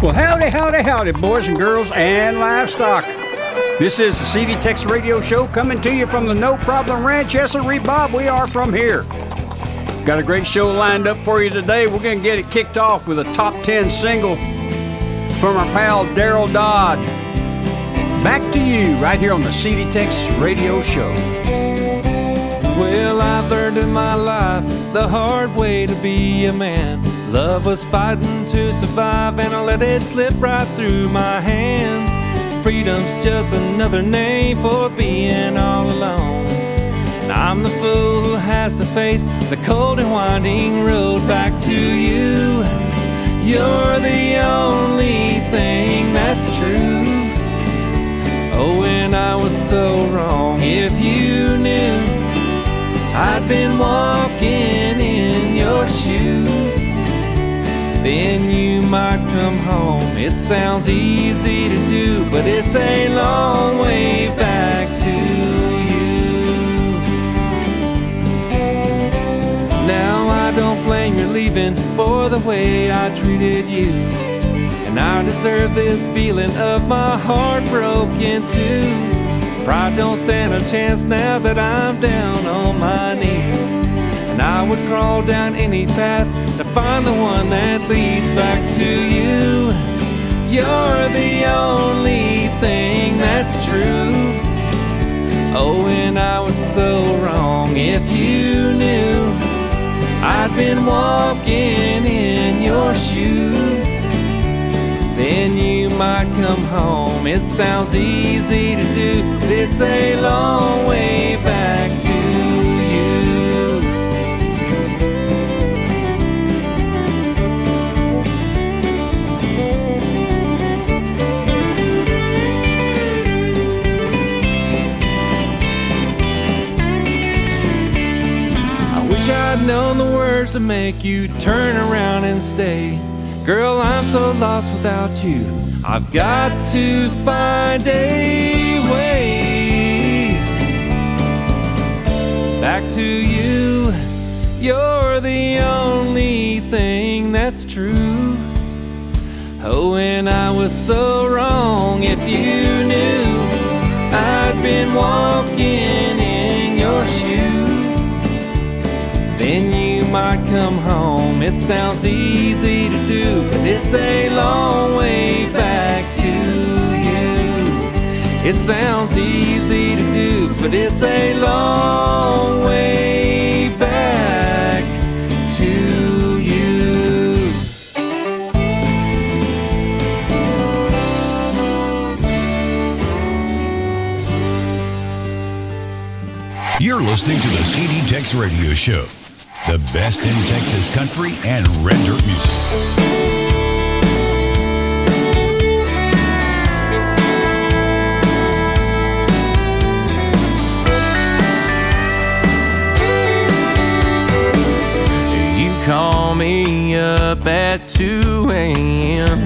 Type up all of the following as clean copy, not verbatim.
Well, howdy, howdy, howdy, boys and girls and livestock. This is the CD Tex Radio Show coming to you from the No Problem Ranch. Yes, sir, Bob, we are from here. Got a great show lined up for you today. We're going to get it kicked off with a top 10 single from our pal Daryl Dodd. Back to you right here on the CD Tex Radio Show. Well, I learned in my life the hard way to be a man. Love was fighting to survive, and I let it slip right through my hands. Freedom's just another name for being all alone. And I'm the fool who has to face the cold and winding road back to you. You're the only thing that's true. Oh, and I was so wrong. If you knew I'd been walking in your shoes, then you might come home. It sounds easy to do, but it's a long way back to you. Now I don't blame you leaving for the way I treated you, and I deserve this feeling of my heart broken too. Pride don't stand a chance now that I'm down on my knees, and I would crawl down any path to find the one that leads back to you. You're the only thing that's true. Oh, and I was so wrong. If you knew I'd been walking in your shoes, then you might come home. It sounds easy to do, but it's a long way back to you. I wish I'd known the words to make you turn around and stay. Girl, I'm so lost without you. I've got to find a way back to you. You're the only thing that's true. Oh, and I was so wrong. If you knew I'd been walking in your shoes, then you might come home. It sounds easy to do, but it's a long way back to you. It sounds easy to do, but it's a long way back to you. You're listening to the CD Tex Radio Show. The best in Texas country and red dirt music. You call me up at 2 a.m.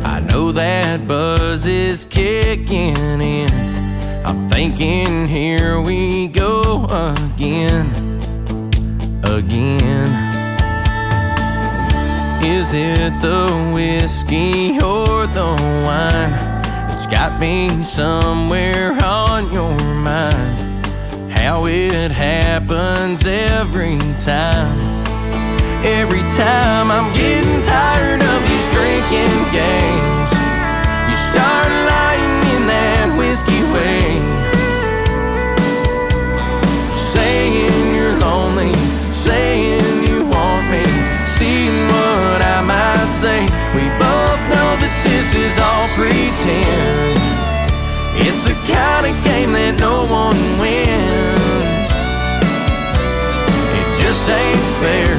I know that buzz is kicking in. I'm thinking, here we go again. Is it the whiskey or the wine that's got me somewhere on your mind? How it happens every time. Every time I'm getting tired of these drinking games, you start lying in that whiskey way, saying you're lonely, saying you want me, seeing what I might say. We both know that this is all pretend. It's the kind of game that no one wins. It just ain't fair,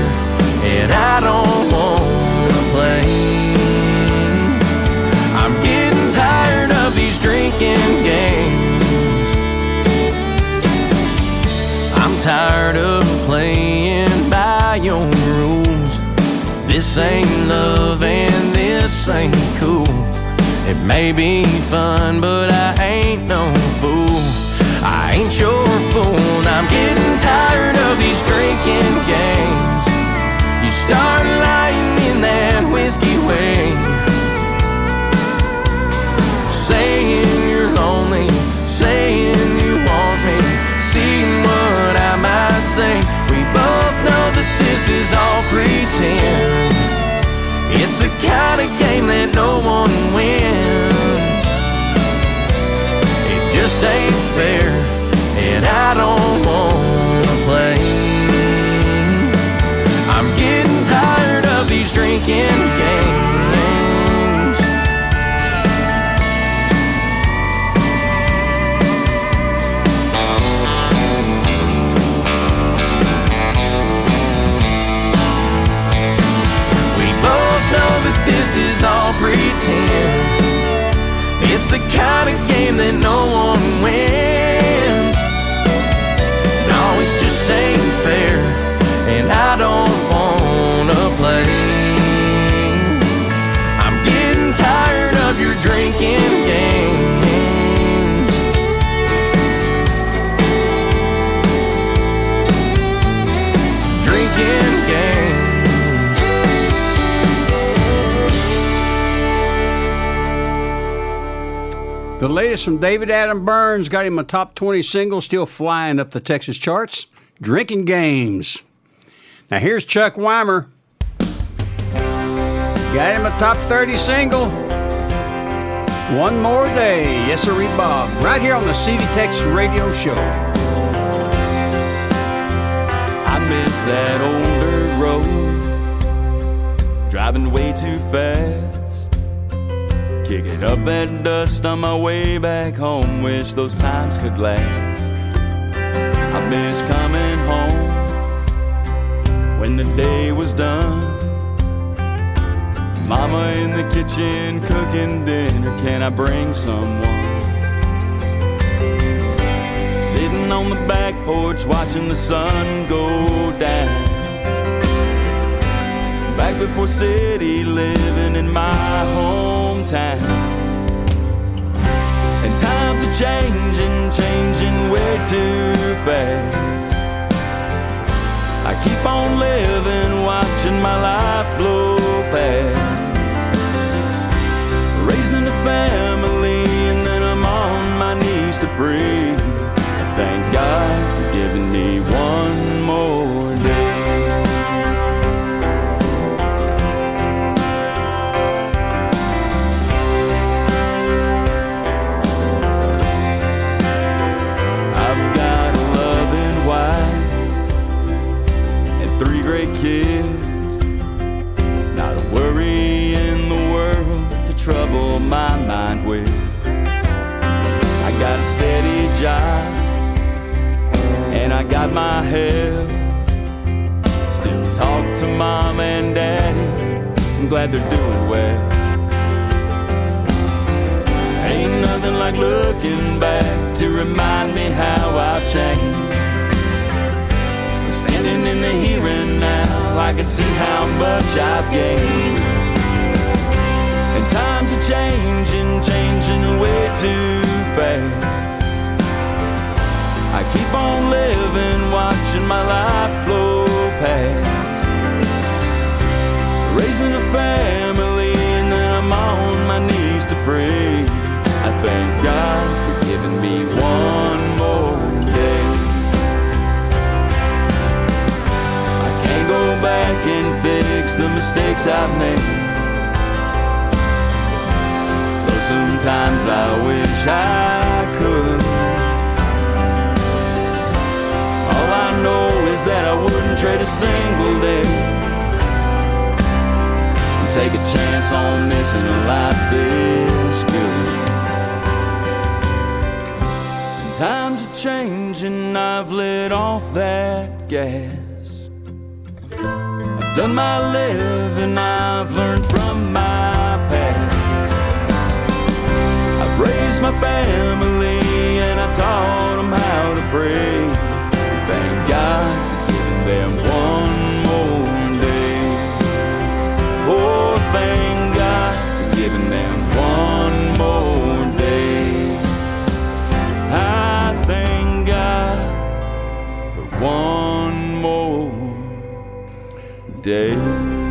and I don't wanna play. I'm getting tired of these drinking games. I'm tired of playing by your rules. This ain't love and this ain't cool. It may be fun, but I ain't no fool. I ain't your fool. I'm getting tired of these drinking games. You start lying in that whiskey way, It's the kind of game that no one wins. It just ain't fair, and I don't wanna play. I'm getting tired of these drinking games. This is all pretend. It's the kind of game that no one wins. No, it just ain't fair, and I don't wanna play. I'm getting tired of your drinking games. Drinking games. The latest from David Adam Burns got him a top 20 single, still flying up the Texas charts. Drinking Games. Now here's Chuck Weimer. Got him a top 30 single. One More Day. Yes, sir, Bob. Right here on the CD Tex Radio Show. I miss that older road, driving way too fast. Kicking up that dust on my way back home. Wish those times could last. I miss coming home when the day was done. Mama in the kitchen cooking dinner. Can I bring someone? Sitting on the back porch watching the sun go down. Back before city living in my hometown. And times are changing way too fast. I keep on living, watching my life blow past. Raising a family and then I'm on my knees to pray. Thank God for giving me one more day. Kids, not a worry in the world to trouble my mind with. I got a steady job and I got my help. Still talk to mom and daddy, I'm glad they're doing well. Ain't nothing like looking back to remind me how I've changed. Standing in the here and now, I can see how much I've gained. And times are changing way too fast. I keep on living, watching my life blow past. Raising a family and then I'm on my knees to pray. I thank God for giving me one more day. Go back and fix the mistakes I've made. Though sometimes I wish I could. All I know is that I wouldn't trade a single day and take a chance on missing a life this good. And times are changing, I've let off that gas. Done my living, I've learned from my past. I've raised my family and I taught them how to pray. Thank God for giving them one more day. Oh, thank God for giving them one more day. I thank God for one more day.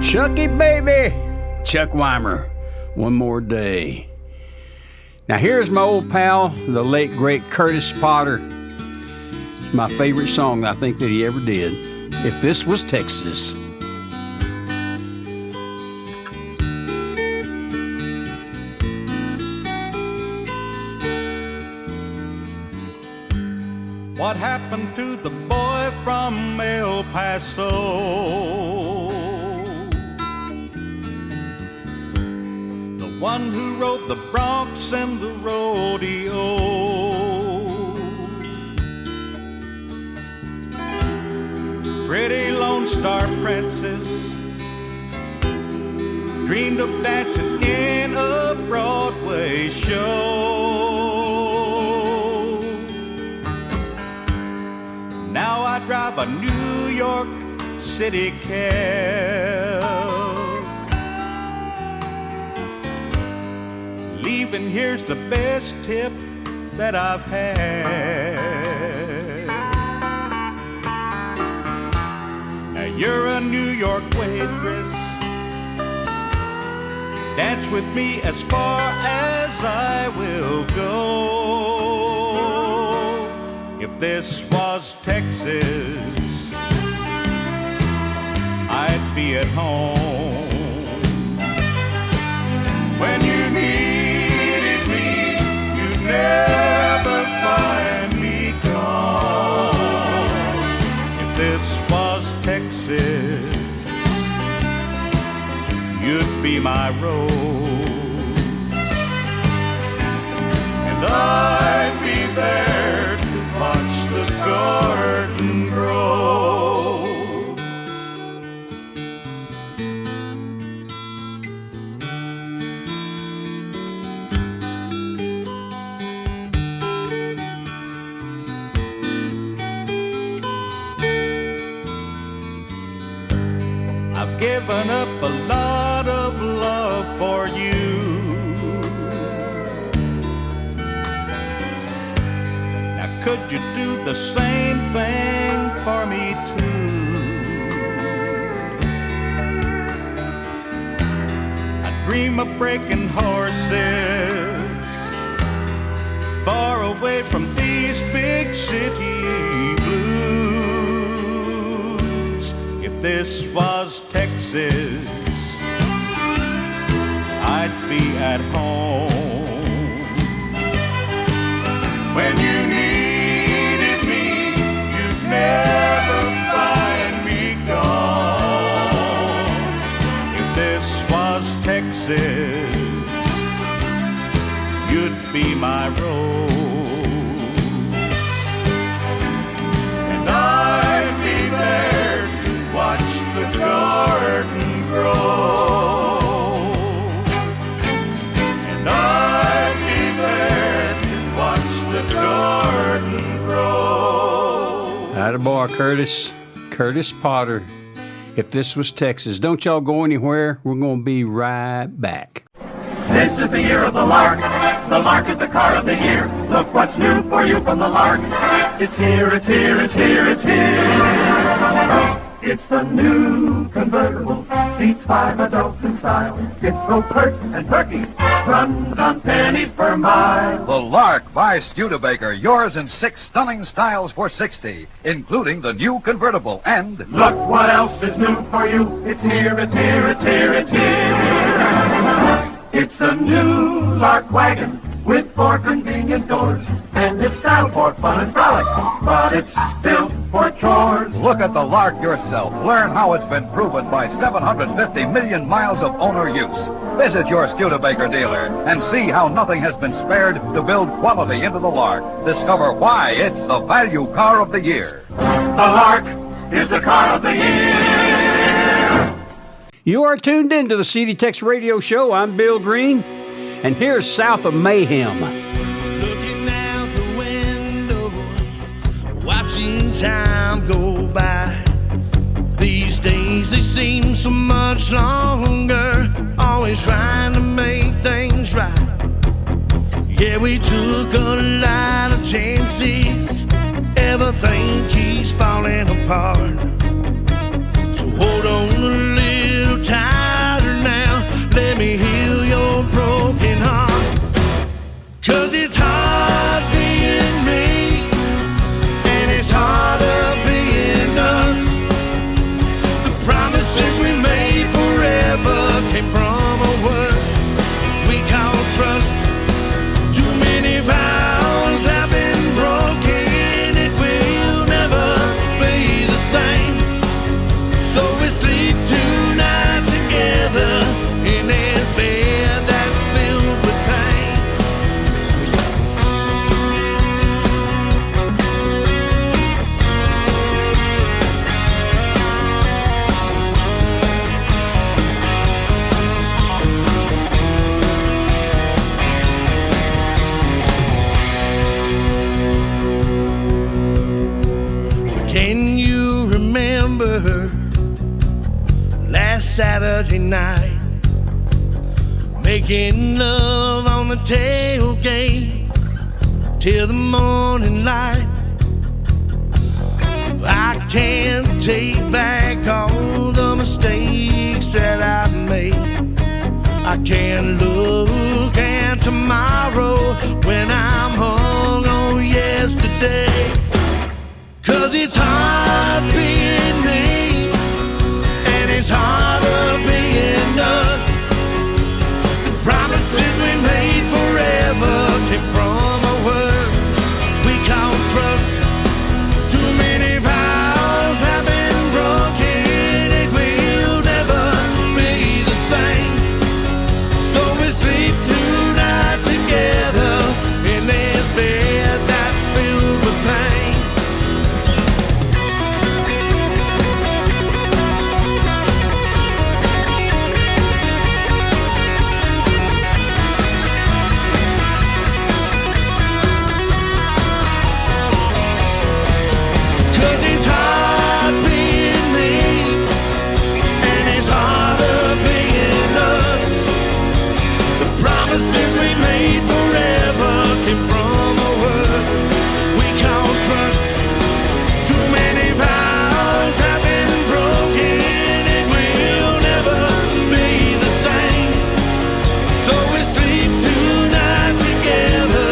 Chucky, baby. Chuck Weimer. One More Day. Now here's my old pal, the late great Curtis Potter. It's my favorite song I think that he ever did. If This Was Texas. What happened to the boy from El Paso? The one who rode the broncs and the rodeo. Pretty Lone Star Princess dreamed of dancing in a Broadway show. Now I drive a New York City cab, leaving here's the best tip that I've had. Now you're a New York waitress, dance with me as far as I will go. If this was Texas, I'd be at home. When you needed me, you'd never find me gone. If this was Texas, you'd be my rose, and I'd be there to watch the garden grow. I've given up a lot of love for you. Now could you do the same thing for me too? I dream of breaking horses far away from these big city blues. If this was Texas, I'd be at home. When you needed me, you'd never find me gone. If this was Texas, you'd be my rose, and I'd be there to watch the garden grow, and I'd be there to watch the garden grow. Attaboy, Curtis Potter. If this was Texas, don't y'all go anywhere. We're going to be right back. This is the year of the lark. The lark is the car of the year. Look what's new for you from the lark. It's here, it's here, it's here, it's here. It's a new convertible, seats 5 adults in style. It's so pert and perky, runs on pennies per mile. The Lark by Studebaker, yours in 6 stunning styles for $60, including the new convertible and... Look what else is new for you. It's here, it's here, it's here, it's here. It's a new Lark wagon with 4 convenient doors, and it's style for fun and frolic, but it's built for chores. Look at the Lark yourself. Learn how it's been proven by 750 million miles of owner use. Visit your Studebaker dealer and see how nothing has been spared to build quality into the Lark. Discover why it's the value car of the year. The Lark is the car of the year. You are tuned in to the CD Tex Radio Show. I'm Bill Green, and here's South of Mayhem. Looking out the window, watching time go by. These days they seem so much longer, always trying to make things right. Yeah, we took a lot of chances, everything keeps falling apart. So hold on a little tighter now, let me heal your broken heart. 'Cause it's hard being me, and it's harder being us. The promises we made forever came from a word we call trust. Too many vows have been broken, it will night, making love on the tailgate till the morning light. I can't take back all the mistakes that I've made. I can't look at tomorrow when I'm hung on yesterday. 'Cause it's hard being me, and it's harder being us. The promises we made forever came from a word we call trust. Too many vows have been broken, it will never be the same. So we sleep tonight together in this bed that's filled with pain. 'Cause it's hard being me, and it's harder being us. The promises we made forever came from a word we call trust. Too many vows have been broken, it will never be the same. So we sleep tonight together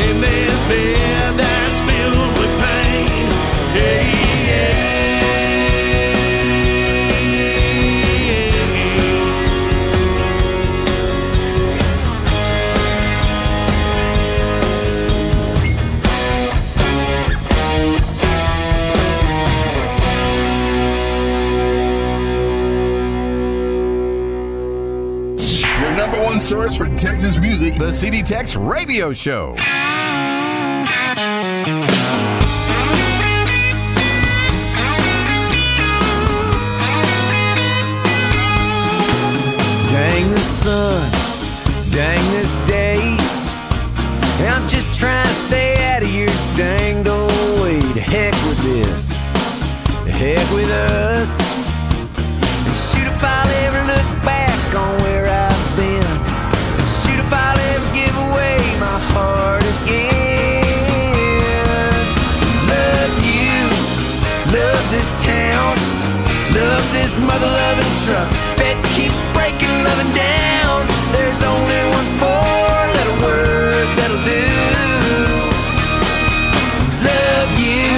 in this bed that's filled with pain. Hey, Your number one source for Texas music, the CD Tex Radio Show. Dang the sun, dang this day. I'm just trying to stay out of your danged old way. To heck with this, to heck with us. And shoot if I'll ever look back on where I've been. And shoot if I'll ever give away my heart again. Love you, love this town, love this mother-loving truck that keeps breaking loving down. There's only one four-letter word that'll do. Love you.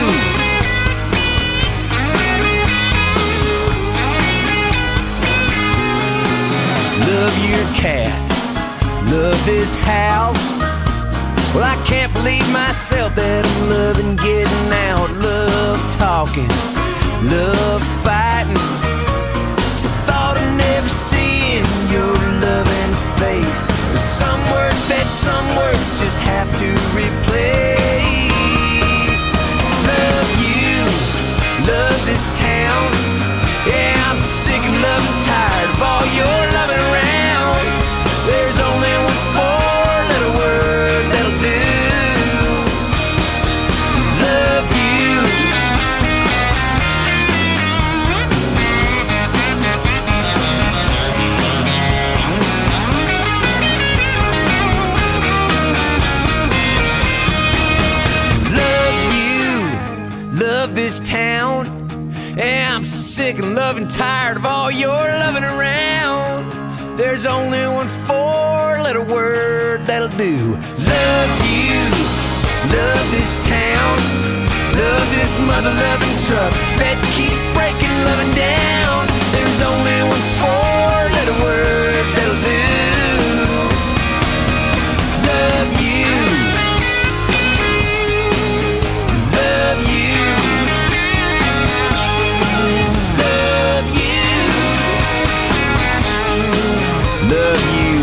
Love your cat, love this house. Well, I can't believe myself that I'm loving getting out. Love talking, love fighting. Thought of never seeing your loving face. But some words just have to replace. Love you, love this town. Yeah, I'm sick and loving tired of all your loving around. There's only one four-letter word that'll do. Love you. Love this town. Yeah, I'm sick and loving tired of all your loving around. There's only one four-letter word that'll do. Love you, love this town, love this mother-loving truck that keeps breaking loving down. There's only one four-letter word that'll do. Love you. Love you. Love you,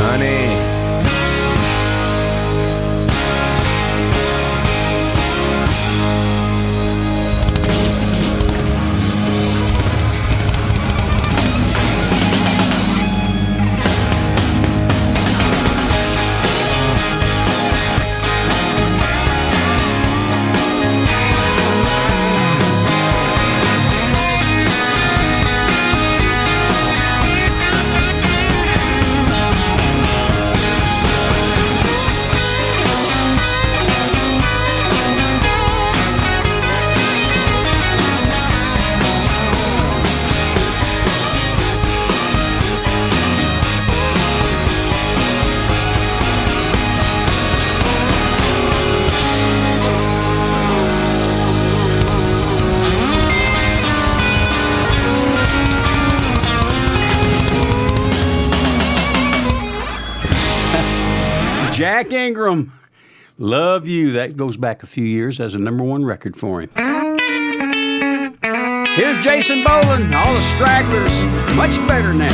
honey. Jack Ingram, Love You. That goes back a few years as a #1 record for him. Here's Jason Boland, All the Stragglers, Much Better Now.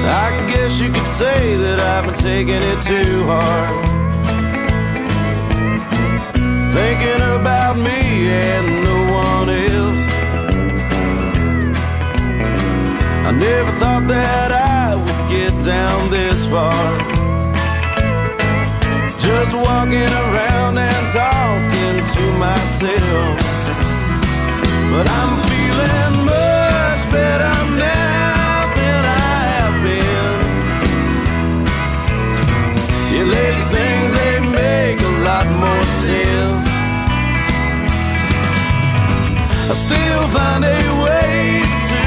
I guess you could say that I've been taking it too hard, thinking about me and no one else. I never thought that I would get down this far, just walking around and talking to myself. But I'm feeling much better now than I have been. Yeah, lately things, they make a lot more sense. I still find a way to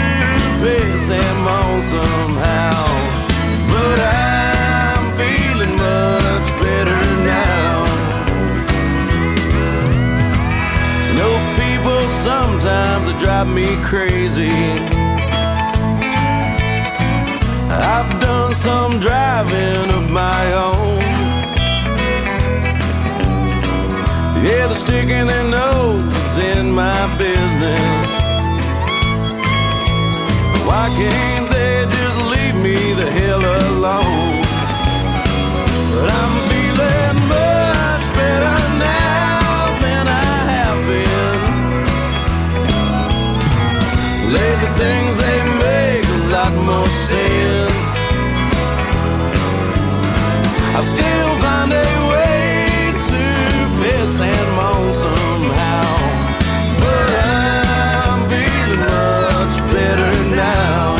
pass them on somehow, but I'm feeling much better now. No people sometimes that drive me crazy. I've done some driving of my own. Yeah, they're sticking their nose in my business. Why can't they just leave me the hell alone? But I'm feeling much better now than I have been. Lately things, they make a lot more sense. I still find a way to piss them on somehow, but I'm feeling much better now.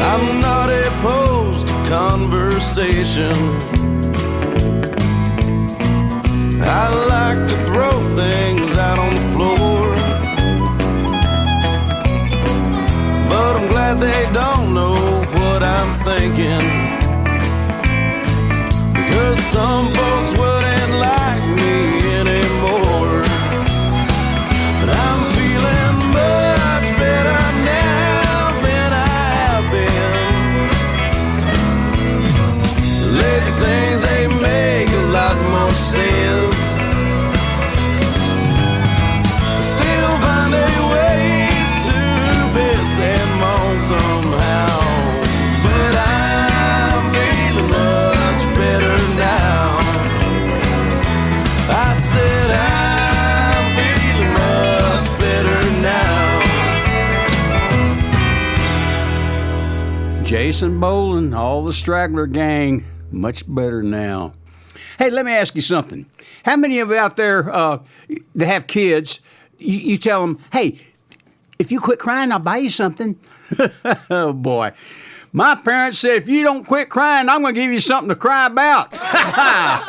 I'm not opposed to conversation. I like to throw things out on the floor, but I'm glad they don't know what I'm thinking, because some folks wouldn't like me anymore. But I'm feeling much better now than I have been. Lately things, they make a lot more sense. Still find a way to piss them on somehow, but I'm feeling much better now. I said I'm feeling much better now. Jason Boland, All the Straggler Gang, Much Better Now. Hey, let me ask you something. How many of you out there that have kids, you tell them, hey, if you quit crying, I'll buy you something? Oh, boy. My parents said, if you don't quit crying, I'm going to give you something to cry about.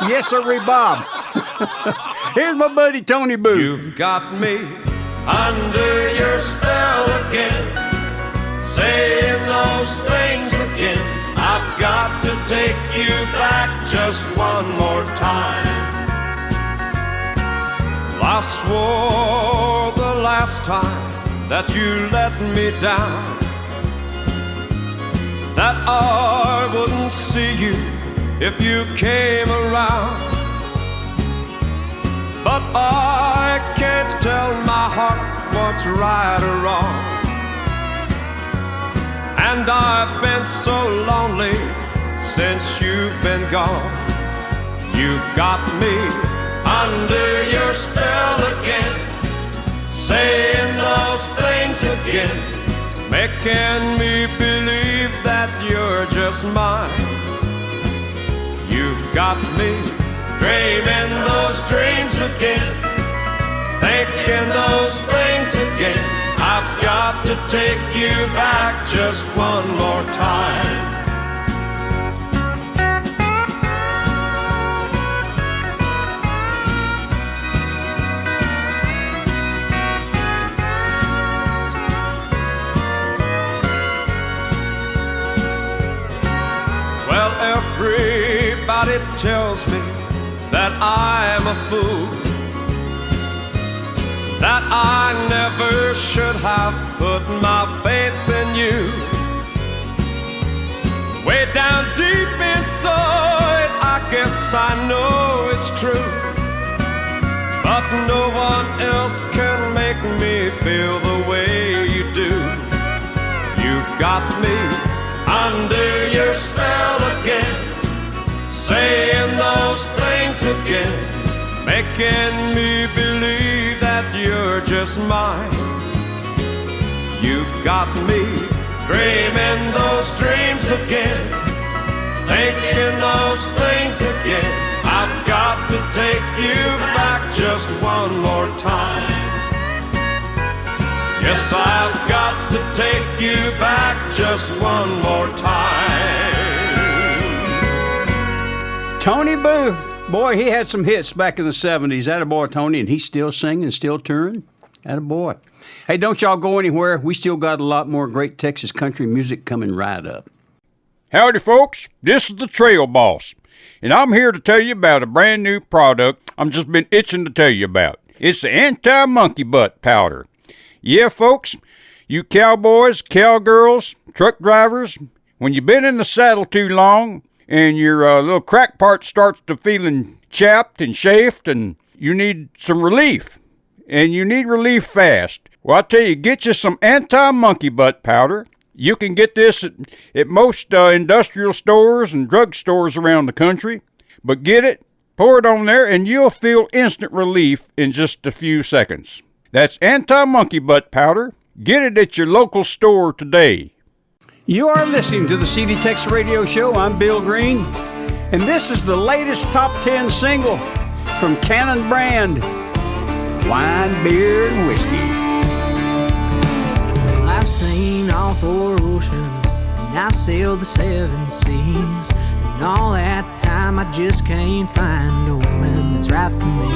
Yes, sir, Bob. Here's my buddy Tony Booth. You've got me under your spell again, saying those things again. I've got to take you back just one more time. I swore the last time that you let me down that I wouldn't see you if you came around. But I can't tell my heart what's right or wrong, and I've been so lonely since you've been gone. You've got me under your spell again, saying those things again, making me believe that you're just mine. You've got me dreaming those dreams again, thinking those things again. I've got to take you back just one more time. Everybody tells me that I am a fool, that I never should have put my faith in you. Way down deep inside, I guess I know it's true, but no one else can make me feel the way you do. You've got me under your spell again, saying those things again, making me believe that you're just mine. You've got me dreaming those dreams again, thinking those things again. I've got to take you back just one more time. Yes, I've got to take you back just one more time. Tony Booth. Boy, he had some hits back in the 70s. Attaboy, Tony, and he's still singing, still touring. Attaboy. Hey, don't y'all go anywhere. We still got a lot more great Texas country music coming right up. Howdy, folks. This is the Trail Boss, and I'm here to tell you about a brand new product I'm just been itching to tell you about. It's the anti-monkey butt powder. Yeah, folks, you cowboys, cowgirls, truck drivers, when you've been in the saddle too long and your little crack part starts to feeling chapped and chafed and you need some relief, and you need relief fast, well, I tell you, get you some anti-monkey butt powder. You can get this at most industrial stores and drug stores around the country, but get it, pour it on there, and you'll feel instant relief in just a few seconds. That's anti-monkey butt powder. Get it at your local store today. You are listening to the CD Tex Radio Show. I'm Bill Green, and this is the latest top 10 single from Cannon Brand, Wine, Beer, and Whiskey. I've seen all 4 oceans, and I've sailed the 7 seas, and all that time I just can't find a woman that's right for me.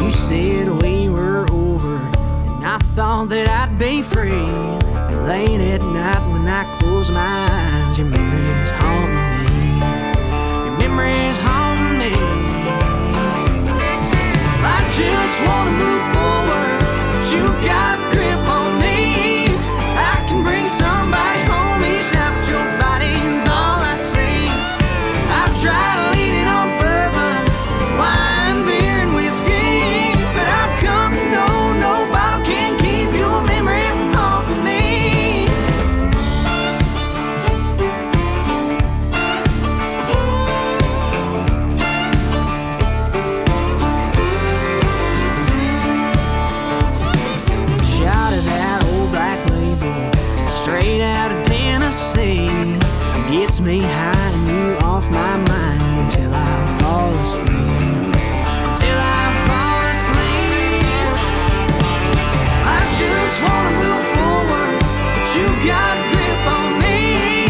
You said we were over, and I thought that I'd be free. But late at night when I close my eyes, your memories haunt me. Your memories haunt me. I just wanna move forward, but you got grip on me. I can bring somebody home, each night with your body's all I see. I've tried leaning on bourbon, wine, beer, and whiskey, but I've come to know no bottle can keep your memory from haunting me. Shot of that old Black Label, straight out of Tennessee, gets me high and you off my mind until I fall asleep. Till I fall asleep. I just wanna move forward, but you got a grip on me.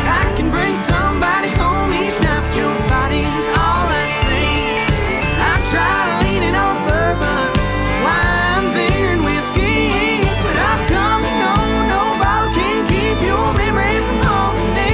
I can bring somebody home each night, but your body's all I see. I try leaning on bourbon, wine, beer, and whiskey, but I've come to know no bottle can keep your memory from haunting me.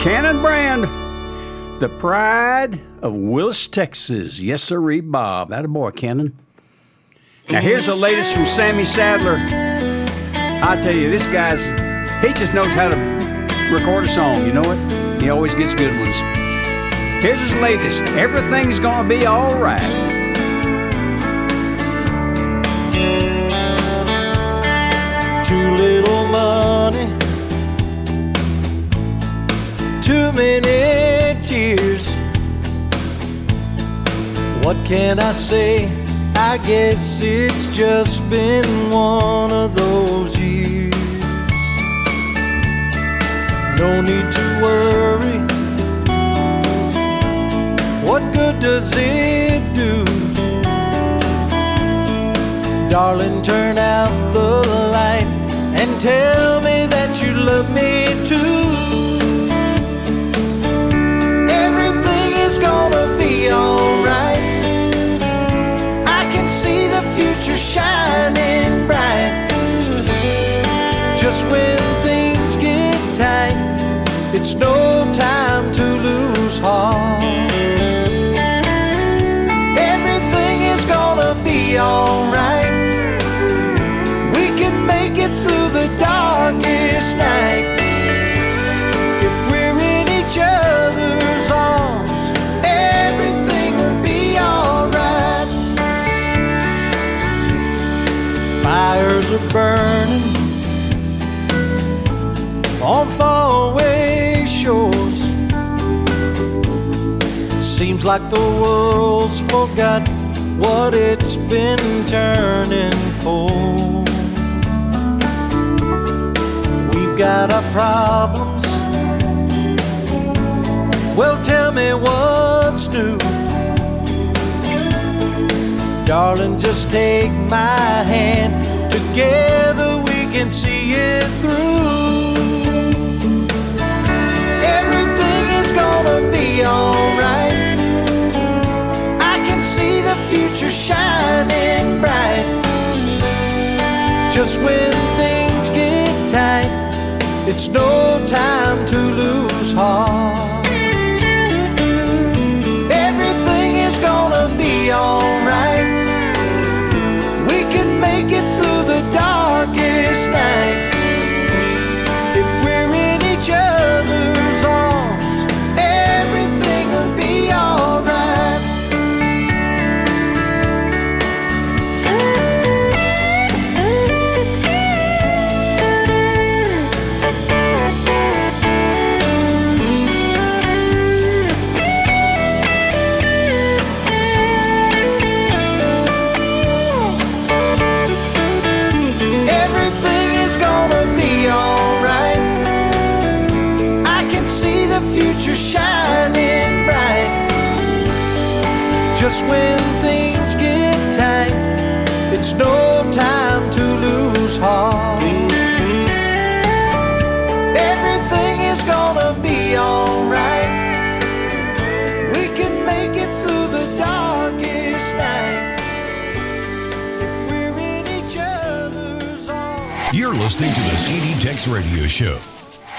Cannon Brand, the pride of Willis, Texas. Yes, sirree, Bob. Attaboy, Cannon. Now, here's the latest from Sammy Sadler. I tell you, this guy's, he just knows how to record a song, you know it? He always gets good ones. Here's his latest, Everything's Gonna Be All Right. Too little money, too many tears. What can I say? I guess it's just been one of those years. No need to worry. What good does it do? Darling, turn out the light and tell me that you love me too. Everything is gonna be alright. I can see the future shining bright. Just when things get tight, it's no time to lose heart. Everything is gonna be alright. We can make it through the darkest night. If we're in each other's arms, everything will be alright. Fires are burning on faraway shores. Seems like the world's forgot what it's been turning for. We've got our problems. Well, tell me what's new. Darling, just take my hand. Together we can see it through. Everything is gonna be alright. I can see the future shining bright. Just when things get tight, it's no time to lose heart. Everything is gonna be alright. We can make it through the darkest night. If we're in each other's arms, everything will be alright. Everything is gonna be alright. I can see the future shining bright. Just when things get tight, it's no time to lose heart. Everything is gonna be alright. We can make it through the darkest night. If we're in each other's arms. You're listening to the CD Tex Radio Show,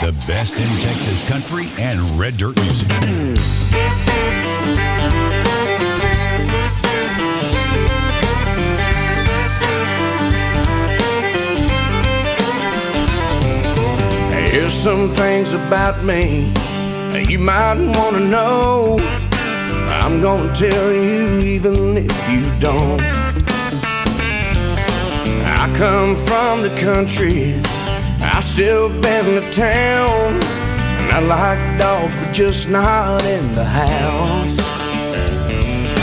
the best in Texas country and red dirt music. Here's some things about me that you might want to know. I'm gonna tell you even if you don't. I come from the country, I still been to town, and I like dogs but just not in the house.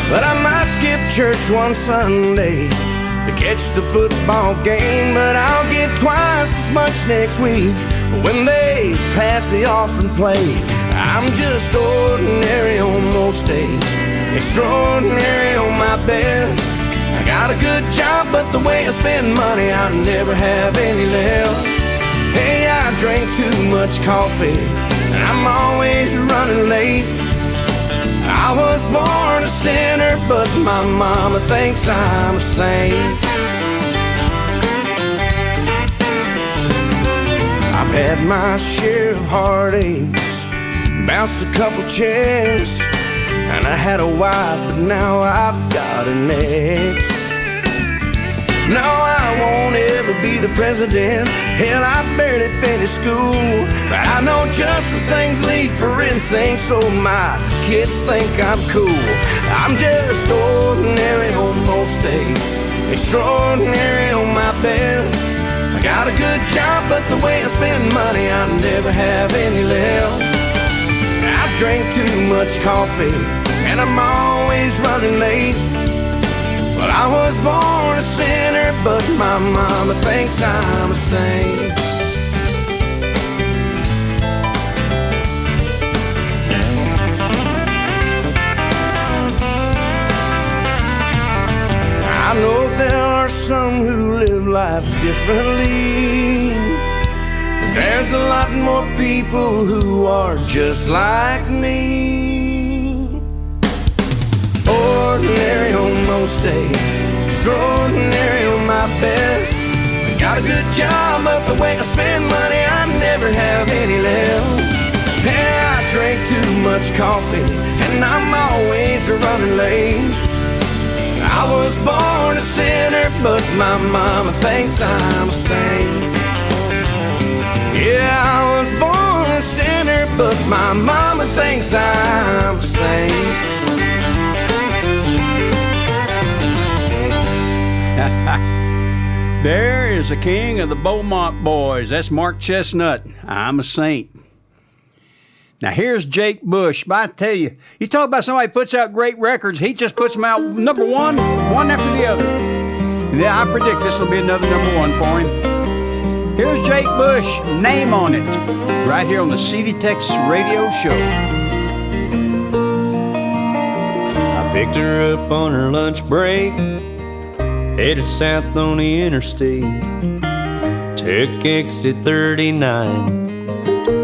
But I might skip church one Sunday to catch the football game, but I'll get twice as much next week when they pass the offering plate. I'm just ordinary on most days, extraordinary on my best. I got a good job, but the way I spend money, I never have any left. Hey, I drink too much coffee, and I'm always running late. I was born a sinner, but my mama thinks I'm a saint. I've had my share of heartaches, bounced a couple chicks, and I had a wife, but now I've got an ex. No, I won't ever be the president. Hell, I barely finished school. But I know just as things lead for insane, so my kids think I'm cool. I'm just ordinary on most days, extraordinary on my best. I got a good job, but the way I spend money, I never have any left. I drink too much coffee, and I'm always running late. Well, I was born a sinner, but my mama thinks I'm a saint. I know there are some who live life differently, but there's a lot more people who are just like me. Ordinary on most days, extraordinary on my best. Got a good job, but the way I spend money, I never have any left. Yeah, I drink too much coffee, and I'm always running late. I was born a sinner, but my mama thinks I'm a saint. Yeah, I was born a sinner, but my mama thinks I'm a saint. There is the king of the Beaumont boys. That's Mark Chestnut. I'm a saint. Now here's Jake Bush. But I tell you, you talk about somebody who puts out great records. He just puts them out number one after the other. Yeah, I predict this will be another number one for him. Here's Jake Bush, Name on It, right here on the CD Tex Radio Show. I picked her up on her lunch break, headed south on the interstate. Took exit 39.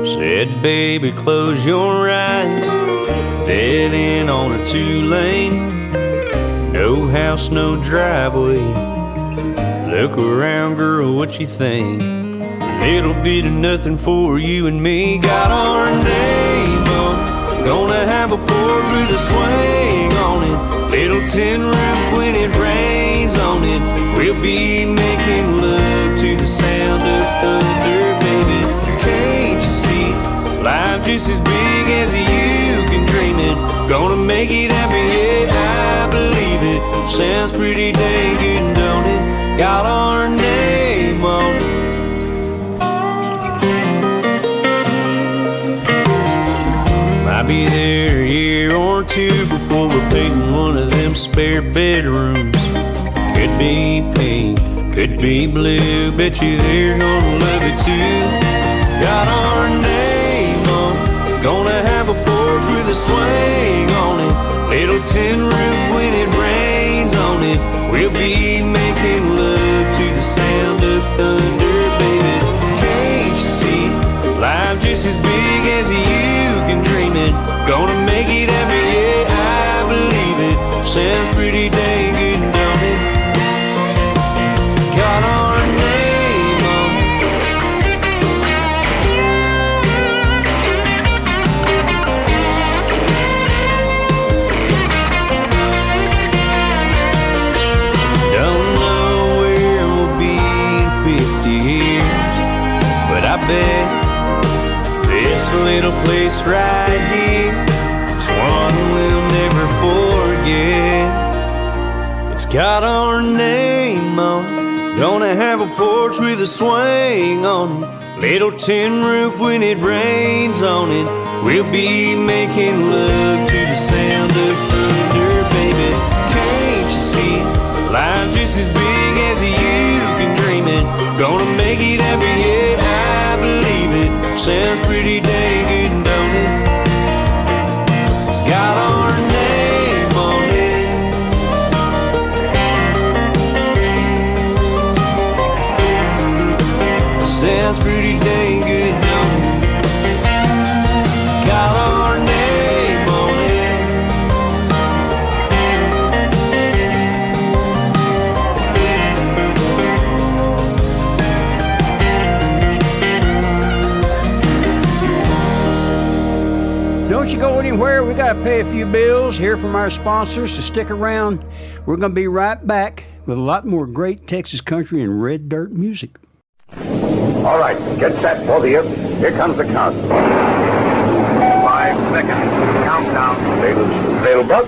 Said, baby, close your eyes. Dead end on a 2-lane. No house, no driveway. Look around, girl, what you think? A little bit of nothing for you and me. Got our name on, gonna have a porch with a swing on it. Little tin roof when it rains on it. We'll be making love to the sound of thunder, baby. Can't you see? Life just as big as you can dream it. Gonna make it happen, yeah, I believe it. Sounds pretty dang good, don't it? Got our name on it. Might be there a year or two before we're painting one of them spare bedrooms. Could be pink, could be blue. Bet you they're gonna love it too. Got our name on it. Gonna have a porch with a swing on it. Little tin roof when it rains on it. We'll be making love to the sound of thunder, baby. Can't you see? Life just as big as you can dream it. Gonna make it happen, yeah, I believe it. Sounds pretty dang good, don't it? Got our name on it. Don't know where we'll be in 50 years, but I bet this little place right here is one we'll never forget. It's got our name on it. Gonna have a porch with a swing on it. Little tin roof when it rains on it. We'll be making love to the sound of thunder, baby. Can't you see? Life just as big as you can dream it. Gonna make it happen, yeah, I believe it. Sounds pretty dang good, don't it? It's got our name on it. Sounds pretty dang good, don't it? Got our name on it. Don't you go anywhere. We got to pay a few bills, hear from our sponsors, so stick around. We're going to be right back with a lot more great Texas country and red dirt music. All right, get set, both of you. Here comes the count. 5 seconds. Countdown. Little Buck,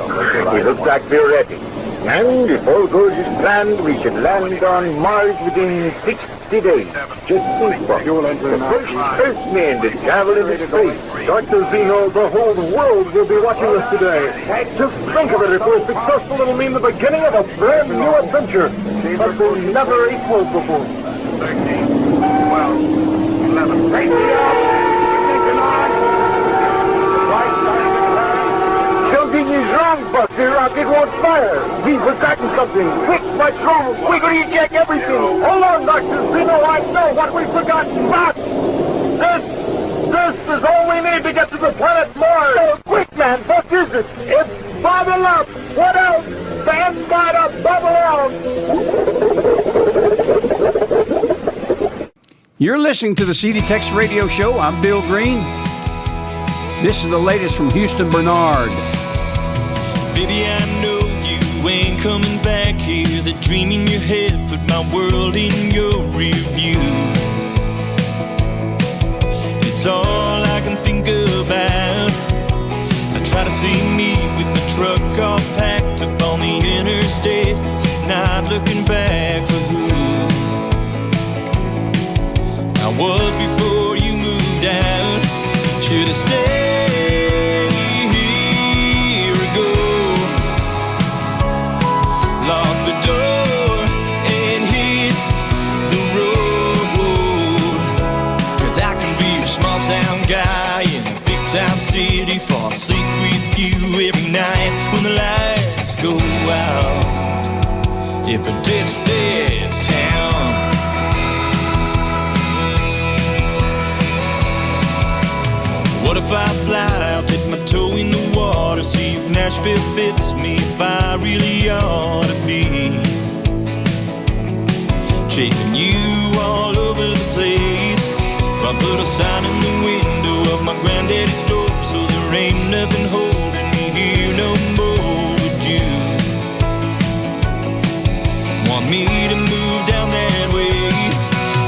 he looks like we're ready. And if all goes as planned, we should land on Mars within 60 days. Just think, Buck. The first Earthmen to travel into space. Dr. Zeno, the whole world will be watching us today. Just think of it. If we're successful, it'll mean the beginning of a brand new adventure. But we'll never equal before. 13, 12, 11. Right Something is wrong, Buck. The rocket won't fire. We've forgotten something. Quick, what's wrong? Quickly check everything. Hold on, Dr. Zeno. I know what we've forgotten. But this is all we need to get to the planet Mars. Oh, quick, man. What is it? It's bubble up. What else? Stand by to bubble out. You're listening to the CD Tex Radio Show. I'm Bill Green. This is the latest from Houston Bernard. Baby, I know you ain't coming back here. The dream in your head put my world in your review. It's all I can think about. I try to see me with my truck all packed up on the interstate, not looking back for who I was before you moved out. Should've stayed here ago. Lock the door and hit the road. 'Cause I can be a small town guy in a big town city. Fall asleep with you every night when the lights go out. If I ditch this town, what if I fly out, dip my toe in the water, see if Nashville fits me, if I really ought to be chasing you all over the place. If I put a sign in the window of my granddaddy's store, so there ain't nothing holding me here no more, would you want me to move down that way?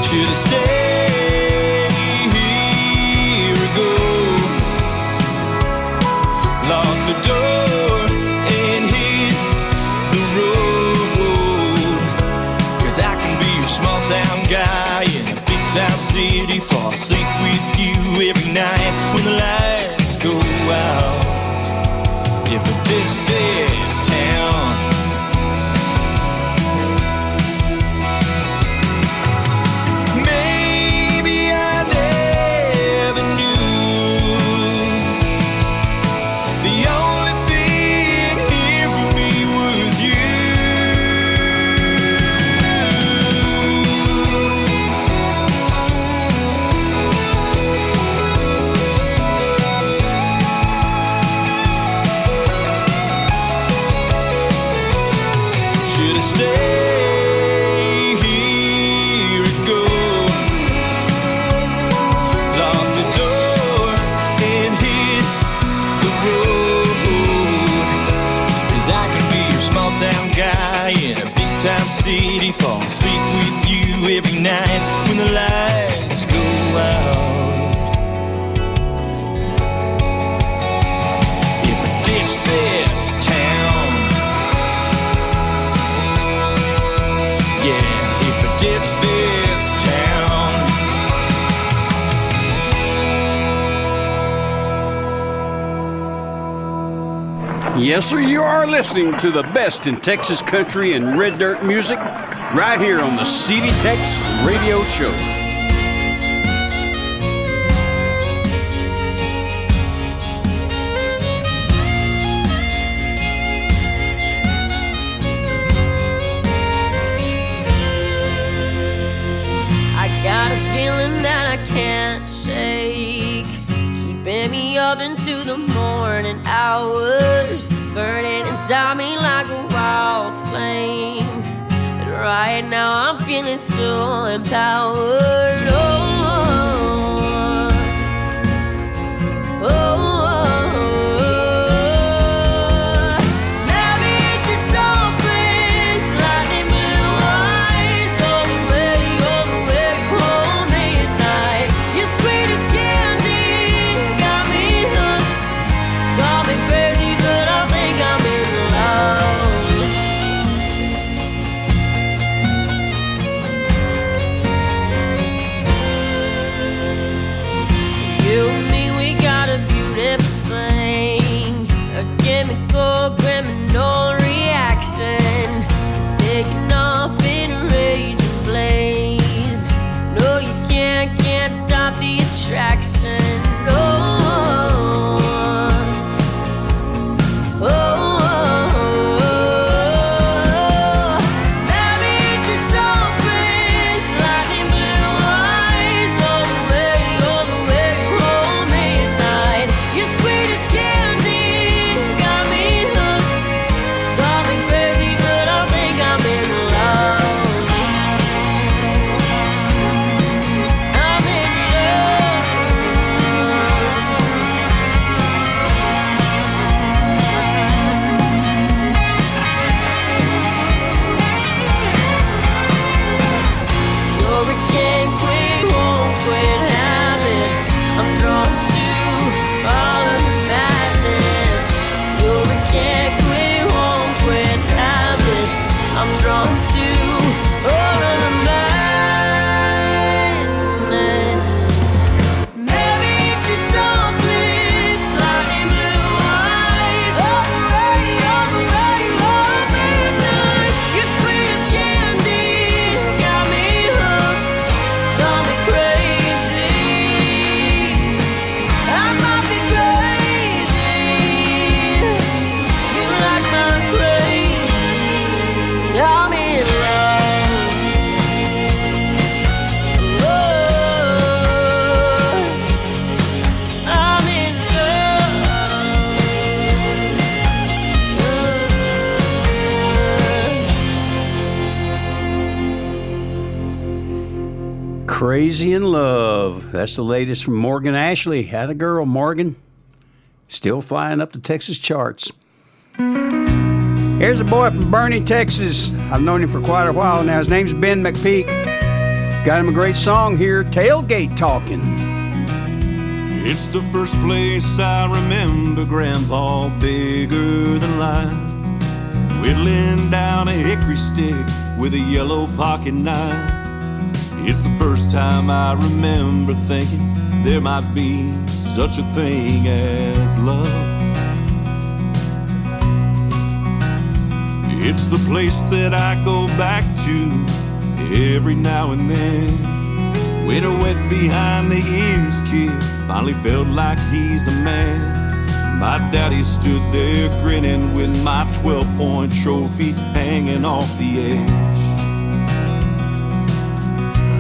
Should've stayed here ago. Lock the door and hit the road. 'Cause I can be your small town guy in a big town city. Fall asleep with you every night when the lights go out. If I ditch this town, maybe I never knew the only thing here for me was you. Should've stayed here ago. Lock the door and hit the road. 'Cause I can be your small town guy in a big time city. Fall asleep with you every night when the lights go out. If I ditch this town, yeah, if I ditch this town. Yes, sir, you are listening to the best in Texas country and red dirt music right here on the CD Tex Radio Show. I got a feeling that I can't shake, keeping me up into the morning hours, burning inside me like a wild flame. But right now I'm feeling so empowered. Oh, oh, oh. Crazy in Love. That's the latest from Morgan Ashley. Had a girl, Morgan. Still flying up the Texas charts. Here's a boy from Bernie, Texas. I've known him for quite a while now. His name's Ben McPeak. Got him a great song here, Tailgate Talking. It's the first place I remember Grandpa bigger than life, whittling down a hickory stick with a yellow pocket knife. It's the first time I remember thinking there might be such a thing as love. It's the place that I go back to every now and then, when a wet behind the ears kid finally felt like he's a man. My daddy stood there grinning with my 12-point trophy hanging off the edge.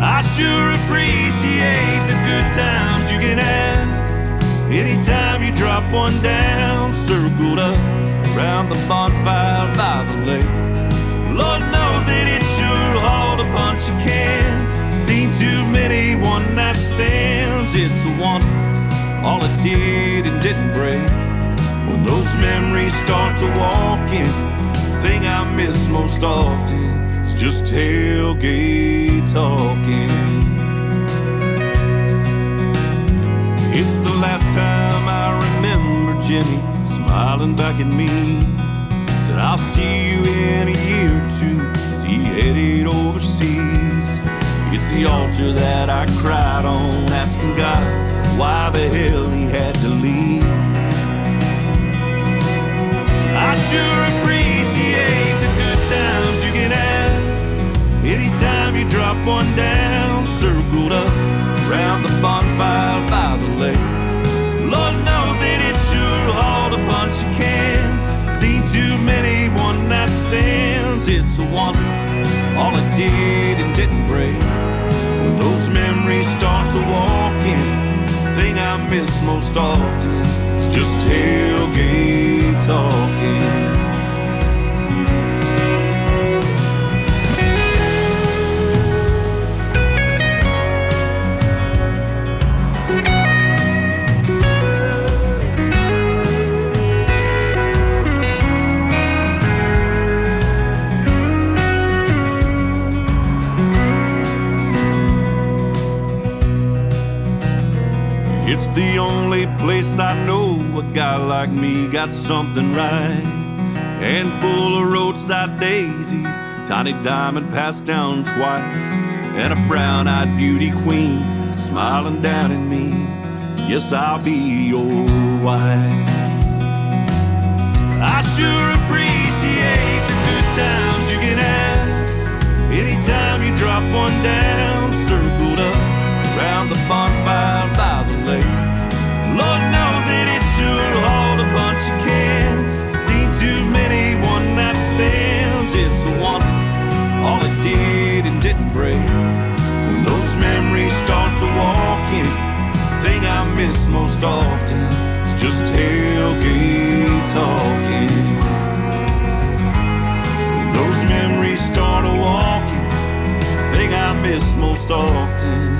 I sure appreciate the good times you can have anytime you drop one down, circled up around the bonfire by the lake. Lord knows that it sure hauled a bunch of cans, seen too many one-night stands. It's a wonder all it did and didn't break. When those memories start to walk in, the thing I miss most often is just tailgate talking. It's the last time I remember Jimmy smiling back at me. Said, I'll see you in a year or two, as he headed overseas. It's the altar that I cried on, asking God why the hell he had to leave. I sure appreciate the good times you can have anytime you drop one down, circled up around the bonfire by the lake. Lord knows that it sure hauled a bunch of cans, seen too many one-night stands. It's a wonder all it did and didn't break. When those memories start to walk in, the thing I miss most often is just tailgate talking. It's the only place I know a guy like me got something right. Handful of roadside daisies, tiny diamond passed down twice, and a brown-eyed beauty queen smiling down at me. Yes, I'll be your wife. I sure appreciate the good times you can have anytime you drop one down, circled up around the bonfire by the lake. Lord knows that it sure hauled a bunch of cans, seen too many one-night stands. It's a wonder all it did and didn't break. When those memories start to walk in, the thing I miss most often is just tailgate talking. When those memories start to walk in, the thing I miss most often,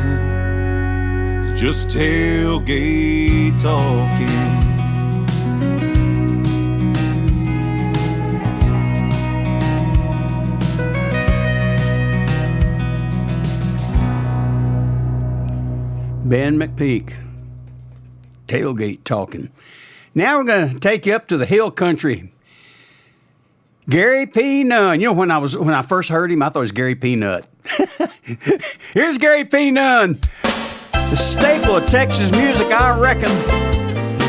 just tailgate talking. Ben McPeak, tailgate talking. Now we're going to take you up to the hill country. Gary P. Nunn. You know, when I first heard him, I thought it was Gary P. Nut. Here's Gary P. Nunn. The staple of Texas music, I reckon.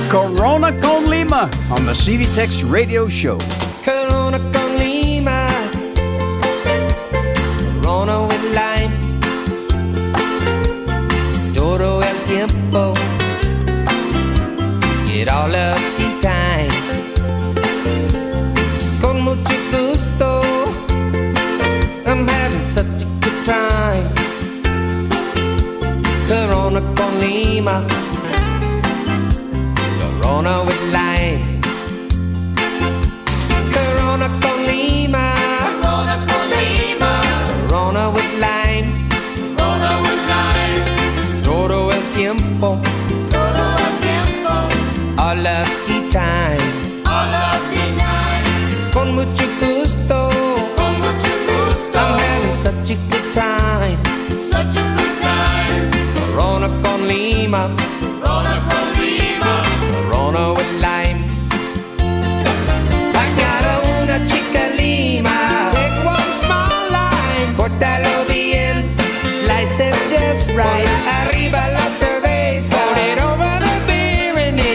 Corona con Lima on the CD Tex Radio Show. Corona con Lima, Corona with lime, todo el tiempo, get all of the time. Con mucho gusto, I'm having such a good time. Corona con Lima, Corona with lime. Corona con Lima, Corona con Lima, Corona with lime, Corona with lime.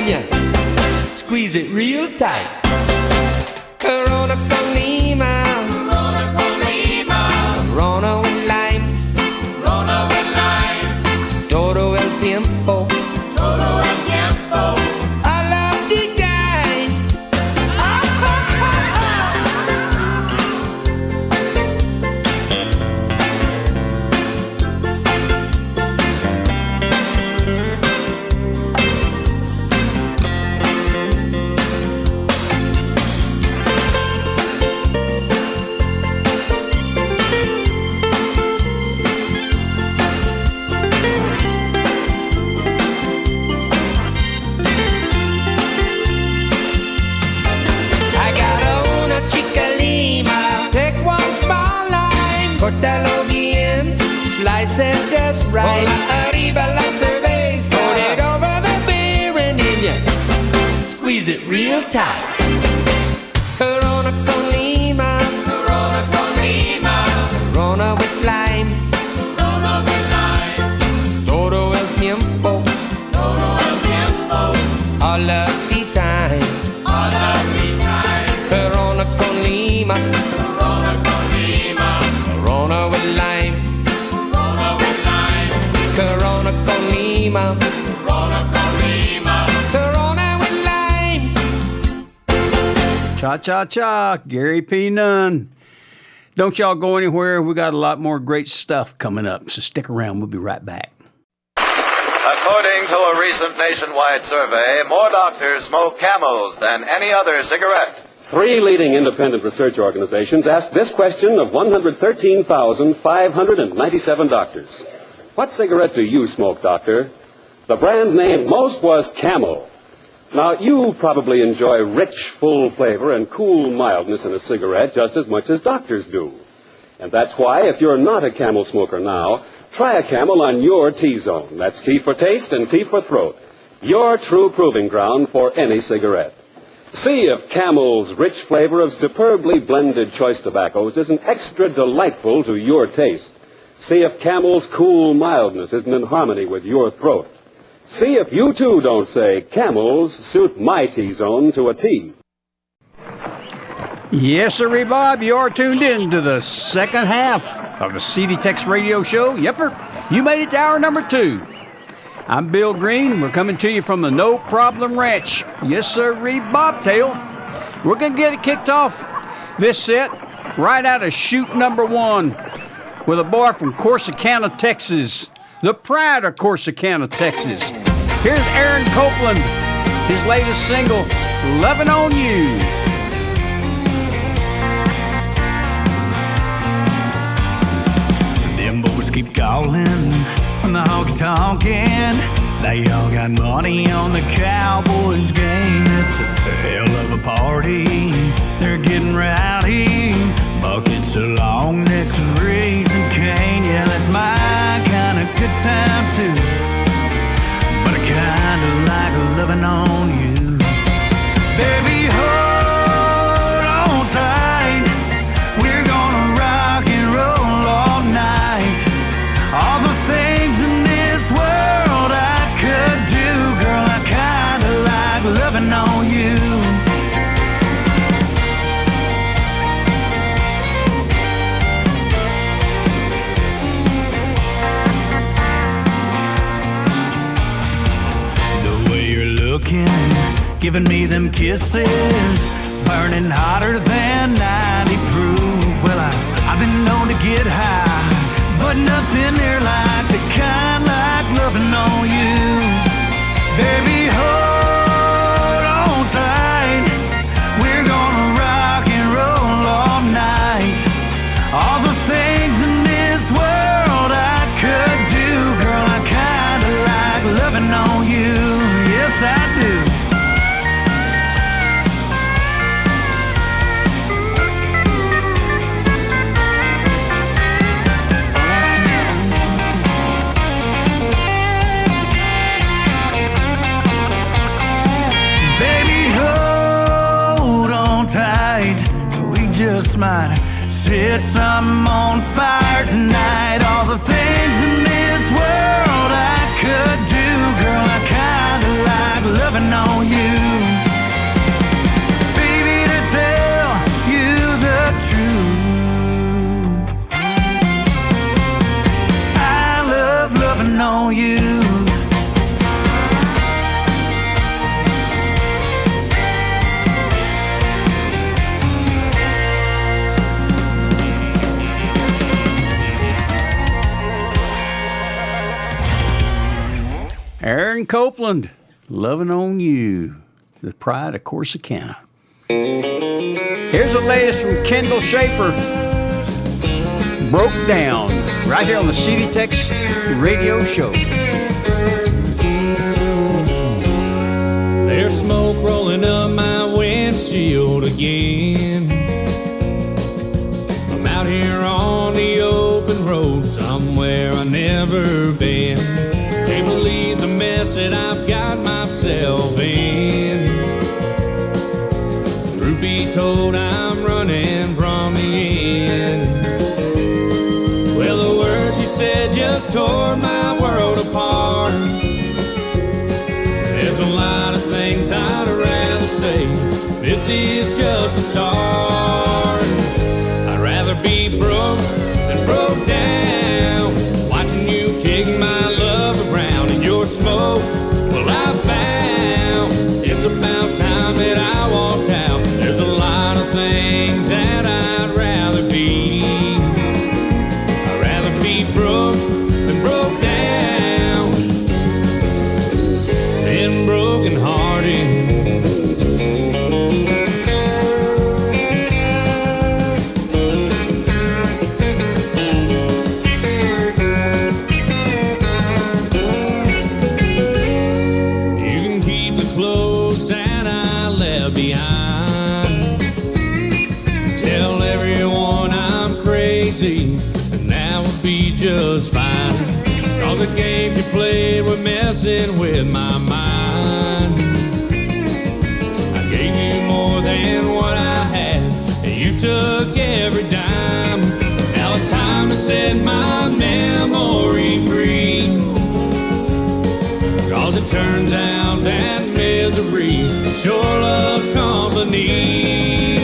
and you squeeze it real tight. Corona con Lima, Corona con Lima, Corona with lime, Corona with lime, todo el tiempo, todo el tiempo, all of the time. Cortalo bien, slice it just right. Arriba la cerveza, put it over the beer and then you squeeze it real tight. Corona con Lima, Corona con Lima, Corona with lime, Corona with lime, todo el tiempo, todo el tiempo, all of the time, all of the time. Corona con Lima, Corona con Lima, Corona with lime, Corona with lime, Corona con Lima, Corona con Lima, Corona with lime. Cha-cha-cha, Gary P. Nunn. Don't y'all go anywhere. We got a lot more great stuff coming up, so stick around. We'll be right back. According to a recent nationwide survey, more doctors smoke Camels than any other cigarette. 3 leading independent research organizations asked this question of 113,597 doctors. What cigarette do you smoke, doctor? The brand named most was Camel. Now, you probably enjoy rich, full flavor and cool mildness in a cigarette just as much as doctors do. And that's why, if you're not a Camel smoker now, try a Camel on your T-Zone. That's T for taste and T for throat. Your true proving ground for any cigarette. See if Camel's rich flavor of superbly blended choice tobaccos isn't extra delightful to your taste. See if Camel's cool mildness isn't in harmony with your throat. See if you, too, don't say, Camels suit my T-Zone to a T. Yes, sir, Bob. You are tuned in to the second half of the CD Tex Radio Show. Yepper, you made it to hour number 2. I'm Bill Green. We're coming to you from the No Problem Ranch. Yes, sir, Bobtail. We're going to get it kicked off this set right out of chute number 1 with a boy from Corsicana, Texas. The pride of Corsicana, Texas. Here's Aaron Copeland, his latest single, Lovin' on You. Them boys keep calling from the honky-tonkin'. They all got money on the Cowboys game. It's a hell of a party. They're getting rowdy. Buckets of long necks and raising cane. Yeah, that's my kind of good time too. But I kinda like loving on you. Baby, hold on tight. We're gonna rock and roll all night. All the things in this world I could do, girl, I kinda like loving on you. Giving me them kisses, burning hotter than 90 proof. Well, I've been known to get high, but nothing near like the kind like loving on you. Baby, hold on tight. We're gonna rock and roll all night. All the things in this world I could do, girl, I kinda like loving on you. Yes, I do. Just might set something on fire tonight. All the things in this world I could do, girl, I kinda like loving on you. Baby, to tell you the truth, I love loving on you. Aaron Copland, loving on you, the pride of Corsicana. Here's the latest from Kendall Schaefer, Broke Down, right here on the CD Tex Radio Show. There's smoke rolling up my windshield again. I'm out here on the open road somewhere I've never been. Can't believe the mess that I've got myself in. Truth be told, I'm running from the end. Well, the words you said just tore my world apart. There's a lot of things I'd rather say. This is just a start. I'd rather be broke than broke down. Watching you kick my love around in your smoke. Well, I found it's about time that I walked out. There's a lot of things that I'd rather be. I'd rather be broke than broke down, than broken hearted. And that would be just fine. All the games you played were messing with my mind. I gave you more than what I had, and you took every dime. Now it's time to set my memory free, 'cause it turns out that misery sure loves company.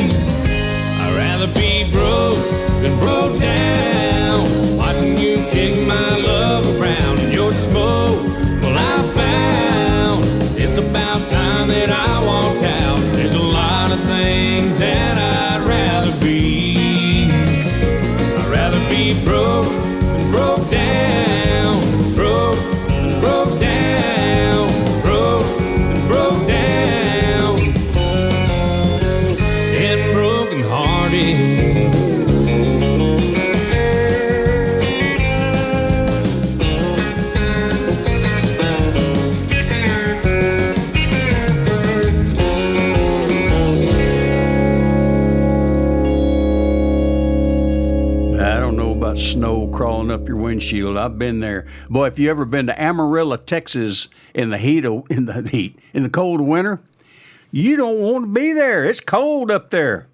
I'd rather be broke than broke down, watching you kick my love around in your smoke. Well, I found it's about time that I walked out. There's a lot of things that I'd rather be. I'd rather be broke than broke down, broke than broke down, broke than broke down, and broken hearted. Snow crawling up your windshield. I've been there. Boy, if you ever been to Amarillo, Texas in the cold winter, you don't want to be there. It's cold up there.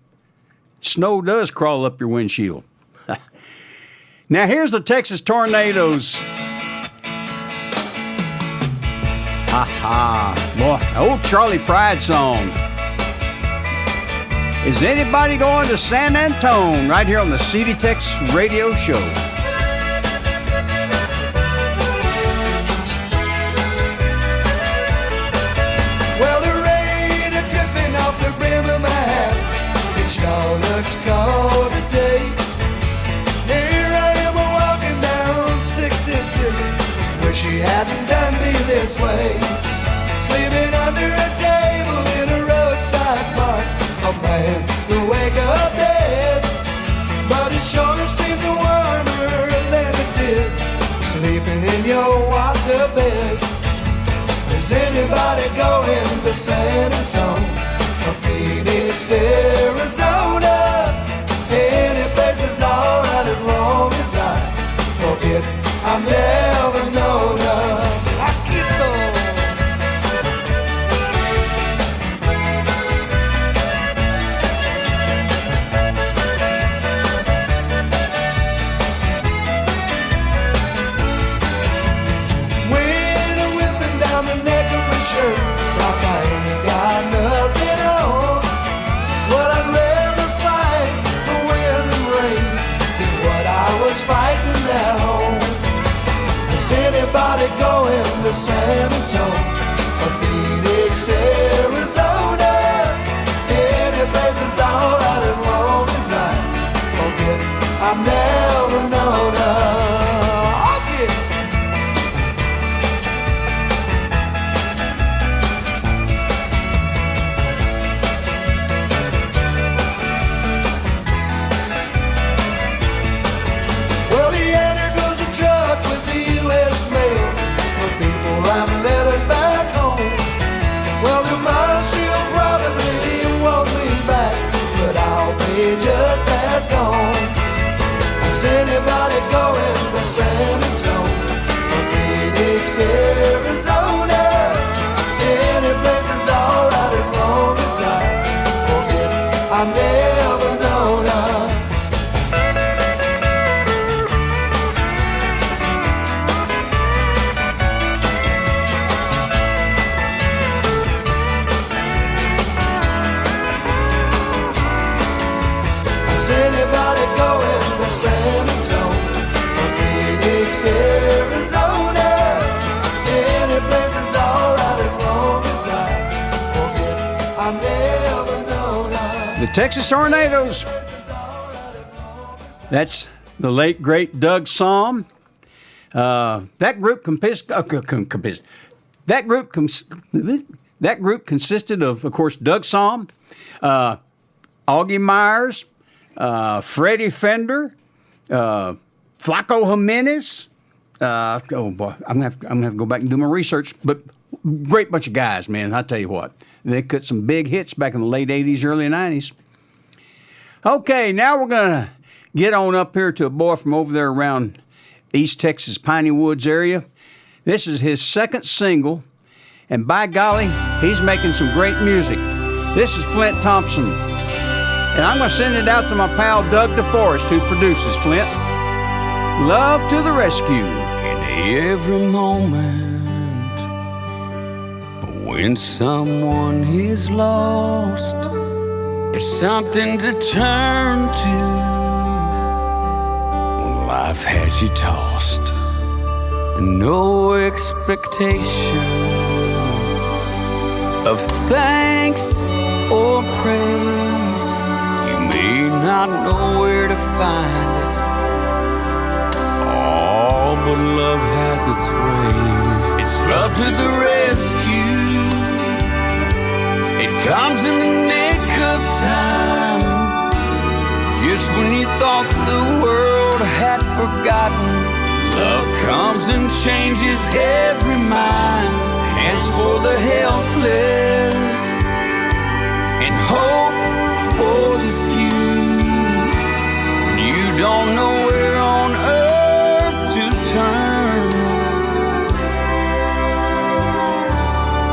Snow does crawl up your windshield. Now here's the Texas Tornadoes. Ha ha. Boy, old Charlie Pride song. Is anybody going to San Antone? Right here on the CD Tex Radio Show. Well, the rain is dripping off the brim of my hat. It sure looks cold today. Here I am walking down 66. Wish she hadn't done me this way. Sleeping under a table in a roadside park. A man will wake up dead, but it sure seemed warmer than it did sleeping in your water bed. Is anybody going to San Antonio or Phoenix, Arizona? Any place is alright as long as I forget I've never known of. When I'm whipping down the San Antonio or Phoenix, Arizona. Any place is alright as long as I forget I've never known her. Well, the Annie goes a truck with the U.S. mail, with people writing letters back home. Well, tomorrow she'll probably want me back, but I'll be just as gone. Is anybody going to San Antonio or Phoenix, Arizona? Any place is alright as long as I forget I've never known her. Is anybody going to San Antonio or Phoenix, Arizona? Any place is alright as long as I forget I've never known her. The Texas Tornadoes. That's the late, great Doug Sahm. That group consisted of course, Doug Sahm, Augie Myers, Freddie Fender, Flaco Jimenez. Oh boy, I'm gonna have to go back and do my research. But great bunch of guys, man. I tell you what, they cut some big hits back in the late '80s, early '90s. Okay, now we're gonna get on up here to a boy from over there around East Texas, Piney Woods area. This is his second single, and by golly, he's making some great music. This is Flint Thompson. And I'm going to send it out to my pal Doug DeForest, who produces Flint. Love to the rescue. In every moment when someone is lost, there's something to turn to when life has you tossed. No expectation of thanks or praise. You may not know where to find it. Oh, but love has its ways. It's love to the rescue. It comes in the nick of time, just when you thought the world had forgotten. Love comes and changes every mind, hands for the helpless, and hope for the few. When you don't know where on earth to turn,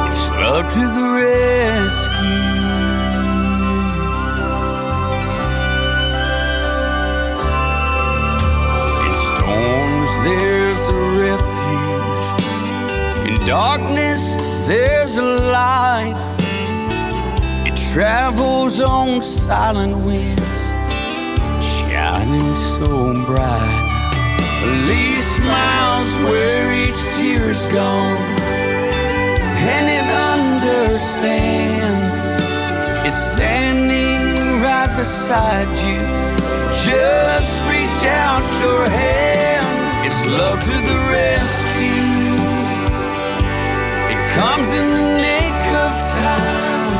it's love to the rescue. In storms there's a refuge, in darkness there's a light. It travels on silent winds, shining so bright. Lee smiles where each tear's gone, and it understands. It's standing right beside you. Just reach out your hand. It's love to the rescue. It comes in the nick of time,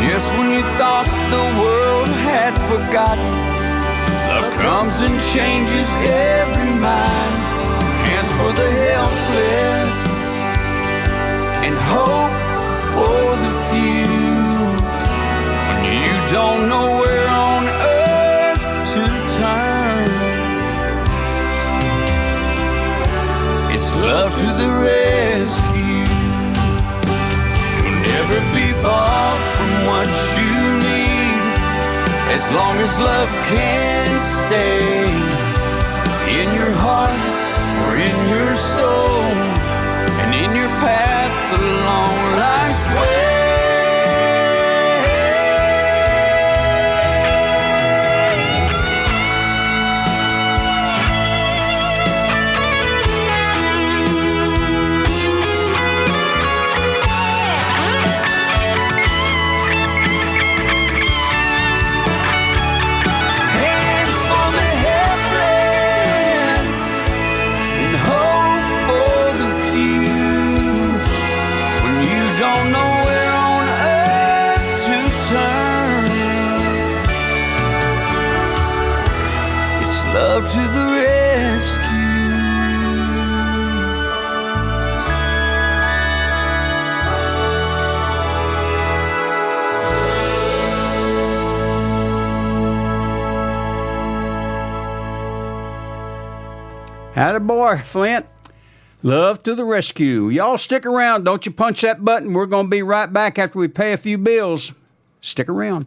just when you thought the world had forgotten. Love comes and changes every mind, hands for the helpless, and hope for the few. When you don't know where on earth to turn, it's love to the rescue. You'll never be far from what you need, as long as love can stay in your heart or in your soul, and in your path along life's way. love to the rescue. Attaboy, Flint. Love to the rescue. Y'all stick around. Don't you punch that button. We're going to be right back after we pay a few bills. Stick around.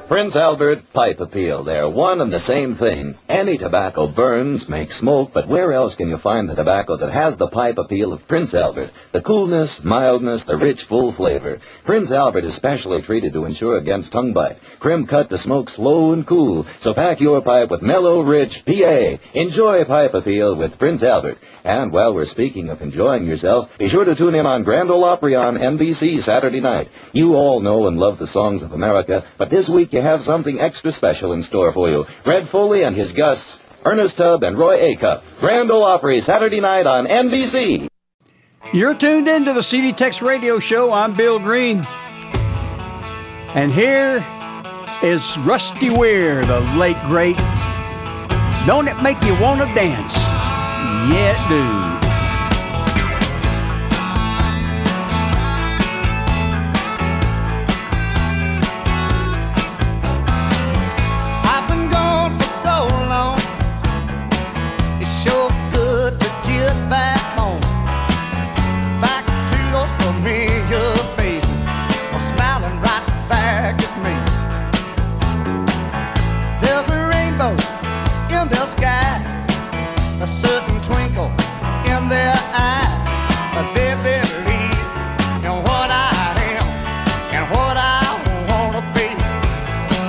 Prince Albert Pipe Appeal. They're one and the same thing. Any tobacco burns, makes smoke, but where else can you find the tobacco that has the pipe appeal of Prince Albert? The coolness, mildness, the rich, full flavor. Prince Albert is specially treated to ensure against tongue bite. Crim cut to smoke slow and cool. So pack your pipe with mellow, rich PA. Enjoy Pipe Appeal with Prince Albert. And while we're speaking of enjoying yourself, be sure to tune in on Grand Ole Opry on NBC Saturday night. You all know and love the songs of America, but this week you have something extra special in store for you. Red Foley and his guests, Ernest Tubb and Roy Acuff. Grand Ole Opry Saturday night on NBC. You're tuned in to the CD Tex Radio Show. I'm Bill Green. And here is Rusty Weir, the late great. Don't it make you want to dance? Yeah, it do. I've been gone for so long. It's sure good to get back home. Back to those familiar faces, are smiling right back at me. There's a rainbow in the sky, a certain twinkle in their eye, but they believe in what I am and what I want to be.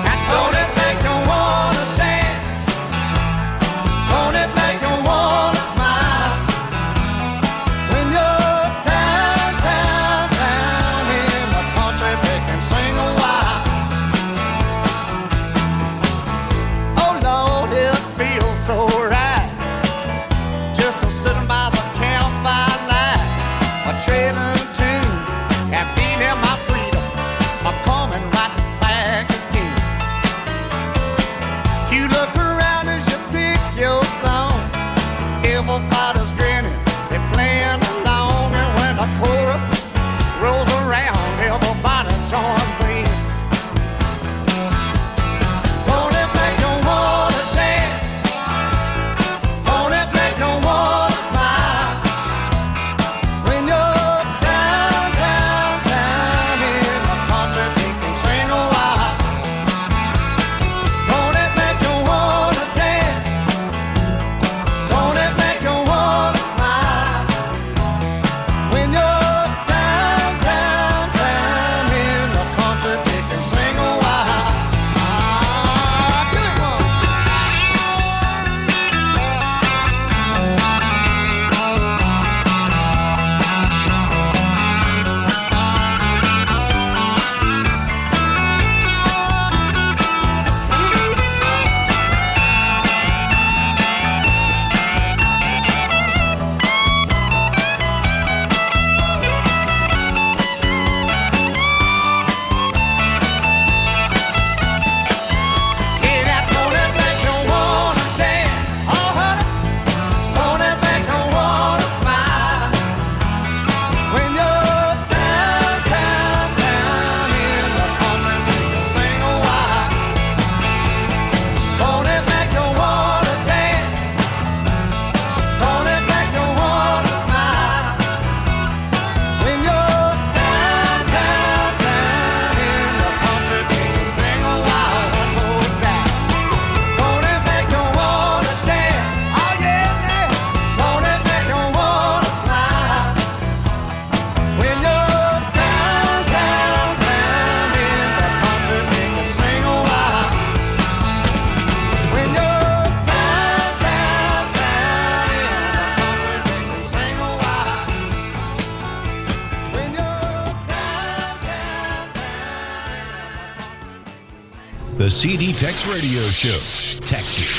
And don't it make you want to dance? Don't it make you want to smile? When you're down, down, down in the country, they can sing a while. Oh Lord, it feels so right, just to sitting by the campfire light, a trailing tune and feeling my freedom, I'm coming right back again. You look around as you pick your song, everybody's grinning, they're playing along, and when the chorus rolls around, everybody joins in. Don't it make you wanna dance? Don't it make you wanna smile? When you're down, down, down in the country, they can sing a while. Don't it make you wanna dance? Don't it make you wanna smile? When you're down, down, down in the country, they can sing a while. Ah, do it one. Yeah, that don't it make you wanna dance? Oh, honey, don't it make you wanna smile? When you're down, down, down in the country, they can sing a while. Don't it make you wanna dance? Don't it make you wanna smile? When you're down, down, down in the country, they can sing a while. One more time. Don't it make you wanna dance? Oh yeah, yeah. Don't it make you wanna smile? When you're down, down, down in the country, they can sing a while. When you're down, down, down in the country, they can sing a while. When you're down, down, The CD Tex Radio Show. Texas.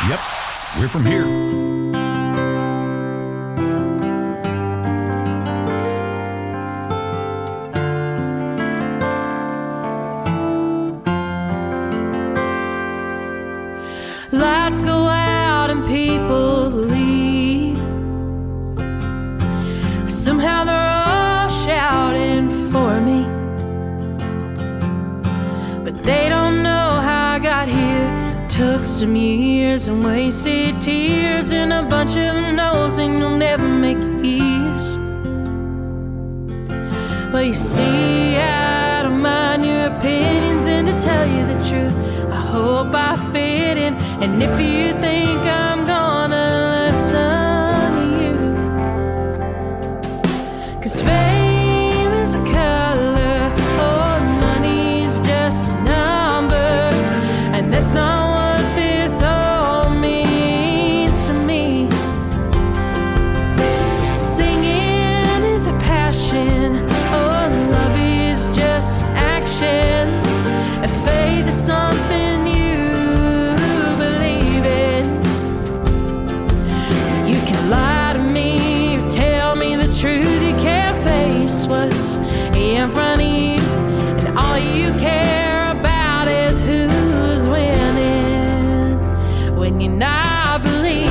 Yep, we're from here. Lights go out took some years and wasted tears and a bunch of no's, and you'll never make years. Well, you see, I don't mind your opinions, and to tell you the truth, I hope I fit in. And if you think I'm gonna listen to you, 'cause fame is a color, oh, money's just a number, and that's not what this all means to me. Singing is a passion, oh, love is just action, and faith is something you believe in. You can lie to me or tell me the truth, you can't face what's in front of you, and all you care about is who's winning when you're not believing.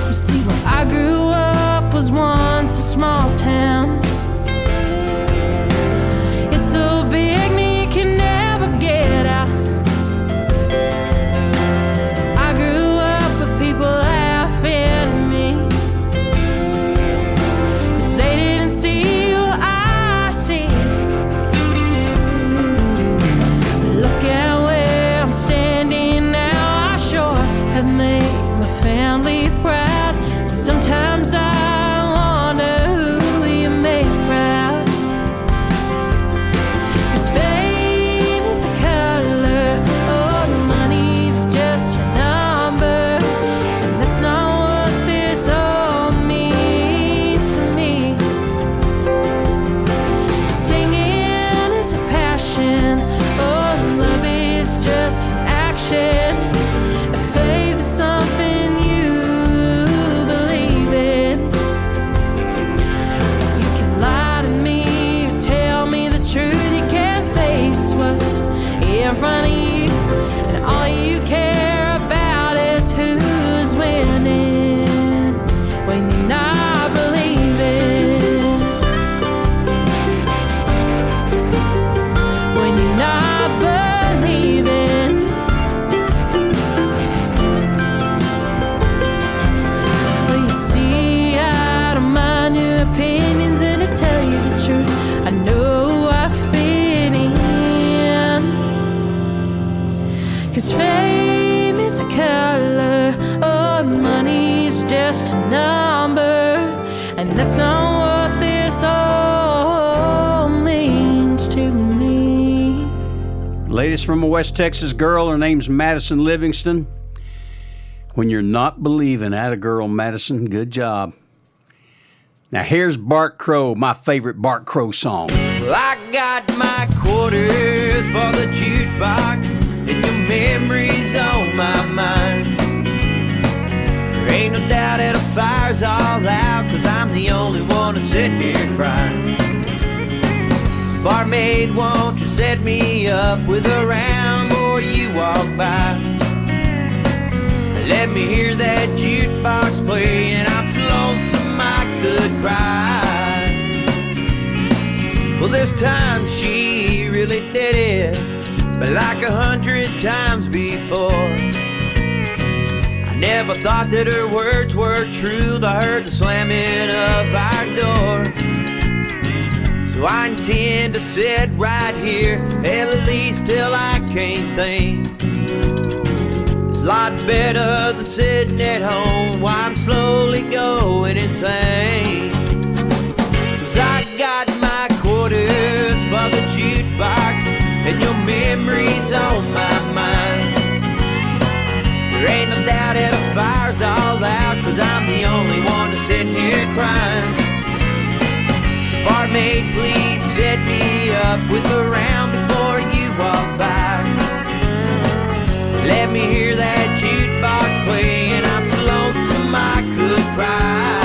You see, where I grew up was once a small town. It's so big now you can never get out. I grew up with people laughing at me, 'cause they didn't see what I see. Look at where I'm standing now, I sure have made my family proud. Sometimes I wonder who you make proud. 'Cause fame is a color, oh, money's just a number, and that's not what this all means to me. Singing is a passion, oh, love is just action, and faith is something you believe in. You can lie to me or tell me the truth, you can't face what's in front of you, and all you care about is who's winning when you're not believing. When you're not believing. Well, you see, I don't mind your opinions, and to tell you the truth, I know I fit in. 'Cause fame is a color, oh, money's just a number, and that's not what this all means to me. Latest from a West Texas girl. Her name's Madison Livingston. When you're not believing, atta girl, Madison. Good job. Now here's Bart Crow, my favorite Bart Crow song. Well, I got my quarters for the jukebox, and your memories on my mind. There ain't no doubt that a fire's all out, 'cause I'm the only one to sit here crying. Barmaid, won't you set me up with a round before you walk by? Let me hear that jukebox play, and I'm so lonesome I could cry. Well, this time she really did it, but like 100 times before. I never thought that her words were true. I heard the slamming of our door. So I intend to sit right here, at least till I can't think. It's a lot better than sitting at home while I'm slowly going insane. 'Cause I got my quarters for the jukebox, and your memories on my mind. There ain't no doubt that a fire's all out, 'cause I'm the only one to sit here crying. So barmaid, please set me up with a round before you walk by. Let me hear that jukebox play, and I'm so lonesome I could cry.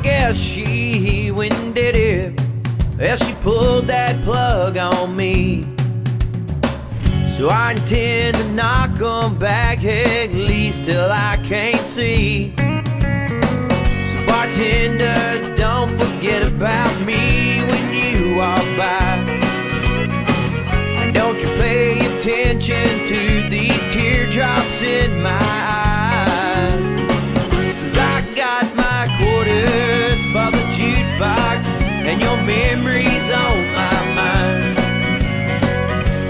guess she winded it. Well, she pulled that plug on me. So I intend to knock 'em back at least till I can't see. So bartender, don't forget about me when you walk by. And don't you pay attention to these teardrops in my eyes. 'Cause I got my quarters for the jukebox and your memories on my mind.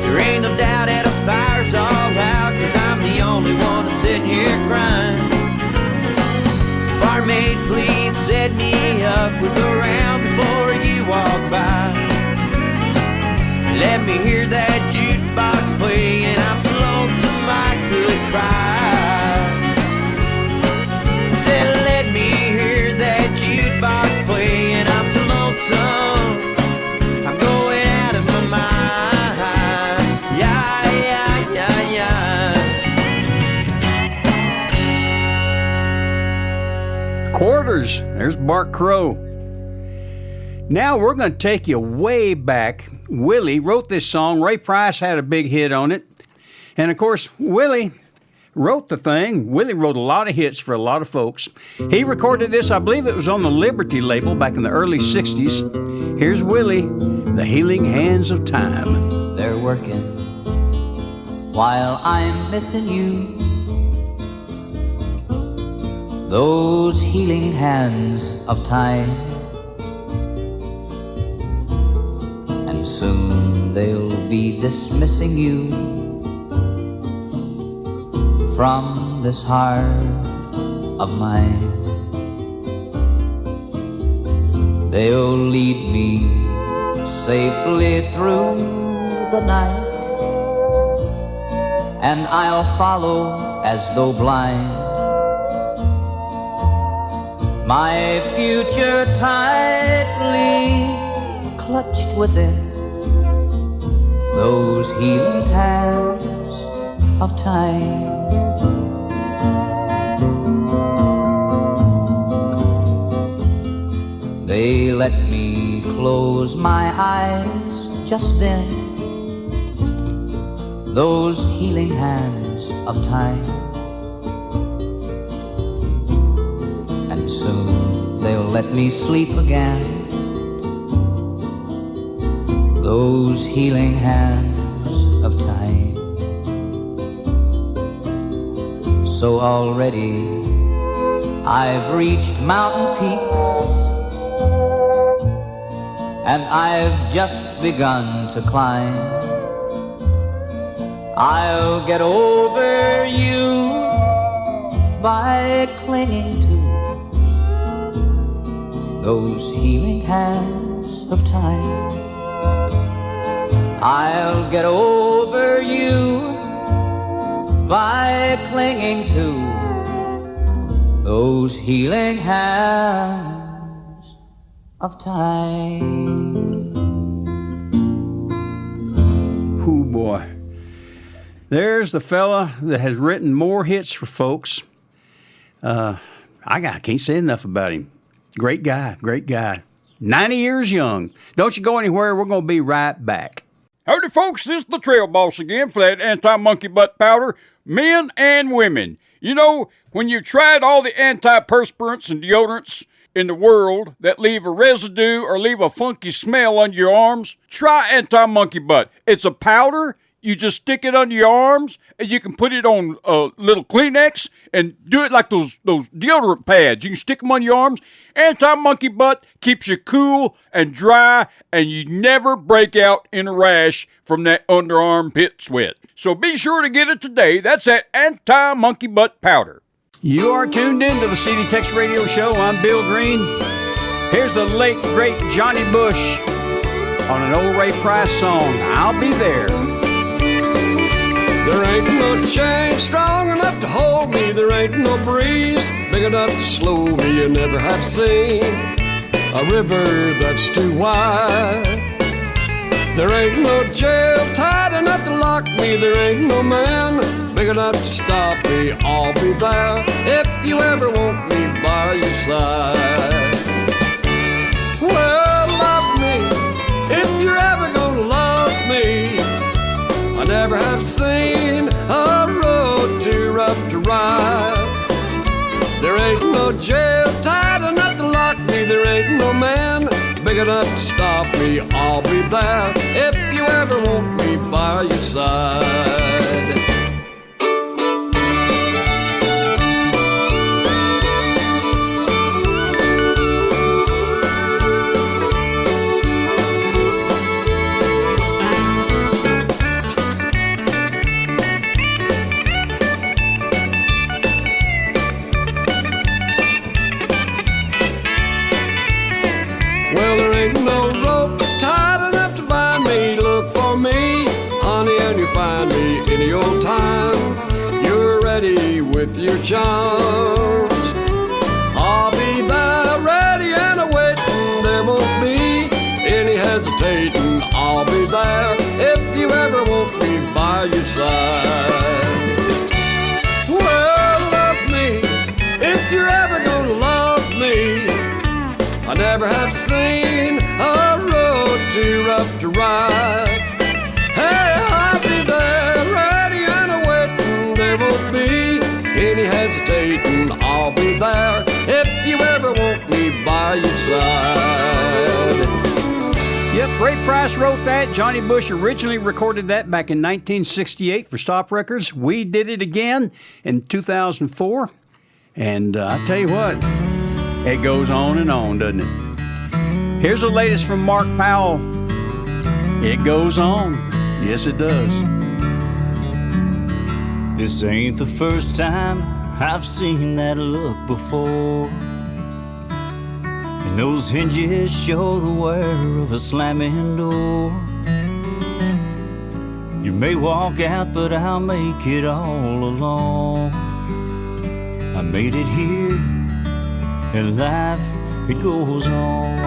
There ain't no doubt that a fire's all out, 'cause I'm the only one that's sitting here crying. Barmaid, please set me up with a round before you walk by. Let me hear that jukebox play, and I'm so lonesome I could cry. I said, let me hear that jukebox play, and I'm so lonesome I'm going out of my mind. Yeah, yeah, yeah, yeah. Quarters. There's Bart Crow. Now we're going to take you way back. Willie wrote this song. Ray Price had a big hit on it. And of course, Willie wrote the thing. Willie wrote a lot of hits for a lot of folks. He recorded this, I believe it was on the Liberty label back in the early 60s. Here's Willie, The Healing Hands of Time. They're working while I'm missing you. Those healing hands of time. And soon they'll be dismissing you from this heart of mine. They'll lead me safely through the night, and I'll follow as though blind. My future tightly clutched within those healing hands of time. They let me close my eyes just then, those healing hands of time. And soon they'll let me sleep again, those healing hands of time. So already I've reached mountain peaks, and I've just begun to climb. I'll get over you by clinging to those healing hands of time. I'll get over you by clinging to those healing hands of time. Ooh, boy. There's the fella that has written more hits for folks. I can't say enough about him. Great guy, great guy. 90 years young. Don't you go anywhere. We're going to be right back. Howdy, folks. This is the Trail Boss again for that anti-monkey butt powder. Men and women. You know, when you've tried all the antiperspirants and deodorants in the world that leave a residue or leave a funky smell on your arms, try anti-monkey butt. It's a powder. You just stick it under your arms, and you can put it on a little Kleenex and do it like those deodorant pads. You can stick them on your arms. Anti-monkey butt keeps you cool and dry, and you never break out in a rash from that underarm pit sweat. So be sure to get it today. That's that anti-monkey butt powder. You are tuned in to the CD Tex Radio Show. I'm Bill Green. Here's the late, great Johnny Bush on an old Ray Price song, I'll Be There. There ain't no chain strong enough to hold me. There ain't no breeze big enough to slow me. You never have seen a river that's too wide. There ain't no jail tight enough to lock me. There ain't no man big enough to stop me. I'll be there if you ever want me by your side. Well, love me if you're ever gonna love me. I never have seen a road too rough to ride. There ain't no jail tight enough to lock me. There ain't no man big enough to stop me. I'll be there if you ever want me by your side. Well, there ain't no ropes tight enough to bind me. Look for me, honey, and you'll find me any old time. You're ready with your charms. I'll be there ready and awaiting. There won't be any hesitating. I'll be there if you ever want me by your side. Well, love me if you're ever gonna love me. I never have seen a road too rough to ride. Hey, I'll be there ready and awaiting. There won't be any hesitating. I'll be there if you ever want me by your side. Yep, Ray Price wrote that. Johnny Bush originally recorded that back in 1968 for Stop Records. We did it again in 2004. And I tell you what, it goes on and on, doesn't it? Here's the latest from Mark Powell. It goes on. Yes, it does. This ain't the first time I've seen that look before. And those hinges show the wear of a slamming door. You may walk out, but I'll make it all along. I made it here, and life, it goes on.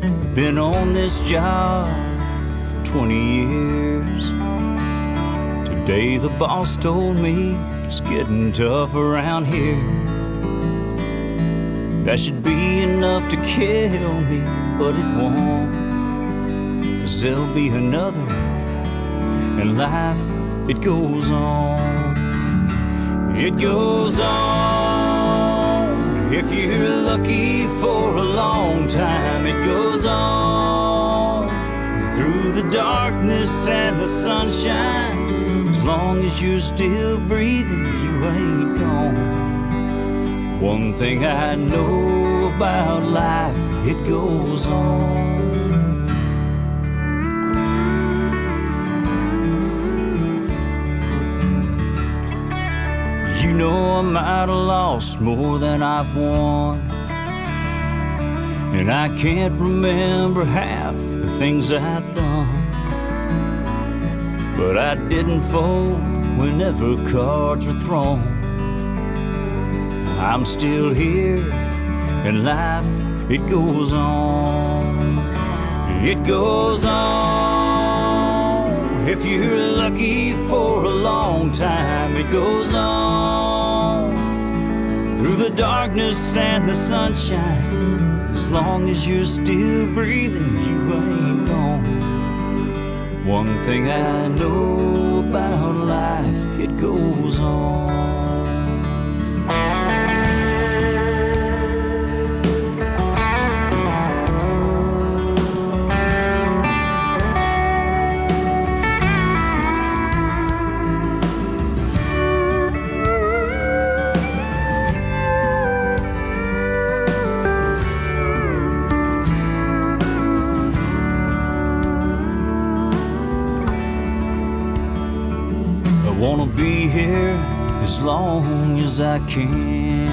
I've been on this job for 20 years. Today the boss told me it's getting tough around here. That should be enough to kill me, but it won't. 'Cause there'll be another, and life, it goes on. It goes on. If you're lucky for a long time, it goes on. Through the darkness and the sunshine, as long as you're still breathing, you ain't gone. One thing I know about life, it goes on. You know I might have lost more than I've won, and I can't remember half the things I've done. But I didn't fold whenever cards were thrown. I'm still here, and life, it goes on. It goes on. If you're lucky for a long time, it goes on. Through the darkness and the sunshine, as long as you're still breathing, you ain't gone. One thing I know about life, it goes on. I wanna be here as long as I can,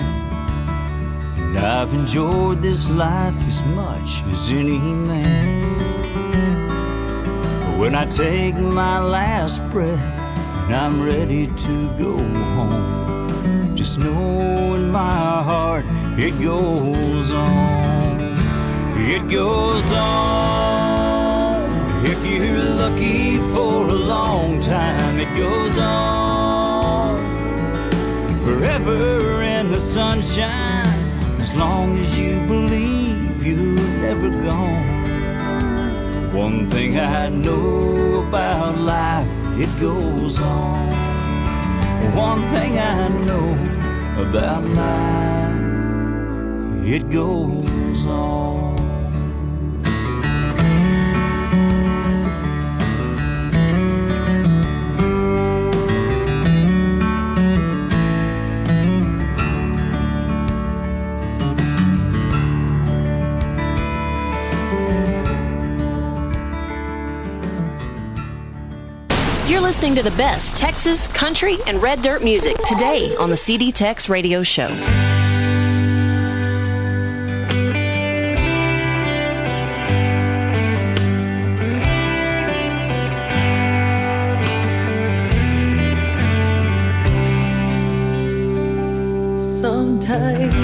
and I've enjoyed this life as much as any man. But when I take my last breath and I'm ready to go home, just know in my heart it goes on. It goes on. If you're lucky for a long time, it goes on. Forever in the sunshine, as long as you believe you're never gone. One thing I know about life, it goes on. One thing I know about life, it goes on. You're listening to the best Texas, country, and red dirt music today on the CD Tex Radio Show. Sometimes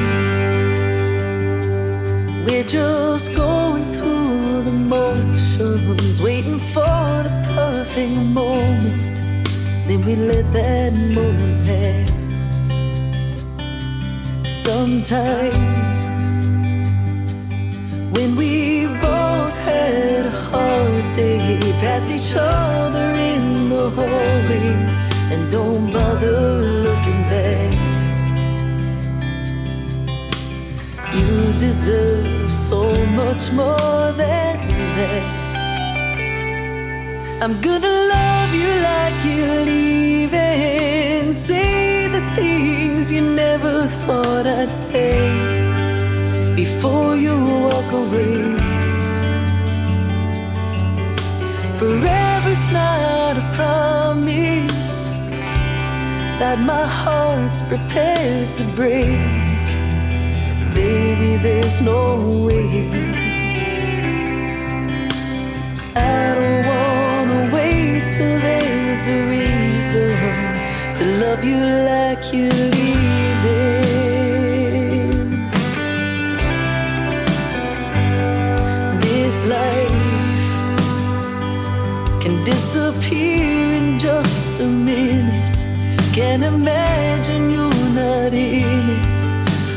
we're just going through the motions, waiting for the perfect moment, then we let that moment pass. Sometimes when we both had a hard day, pass each other in the hallway and don't bother looking back. You deserve so much more than that. I'm gonna love you like you're leaving. Say the things you never thought I'd say before you walk away. Forever's not a promise that my heart's prepared to break. Baby, there's no way. I don't wanna wait till there's a reason to love you like you're leaving. This life can disappear in just a minute. Can't imagine you're not in it.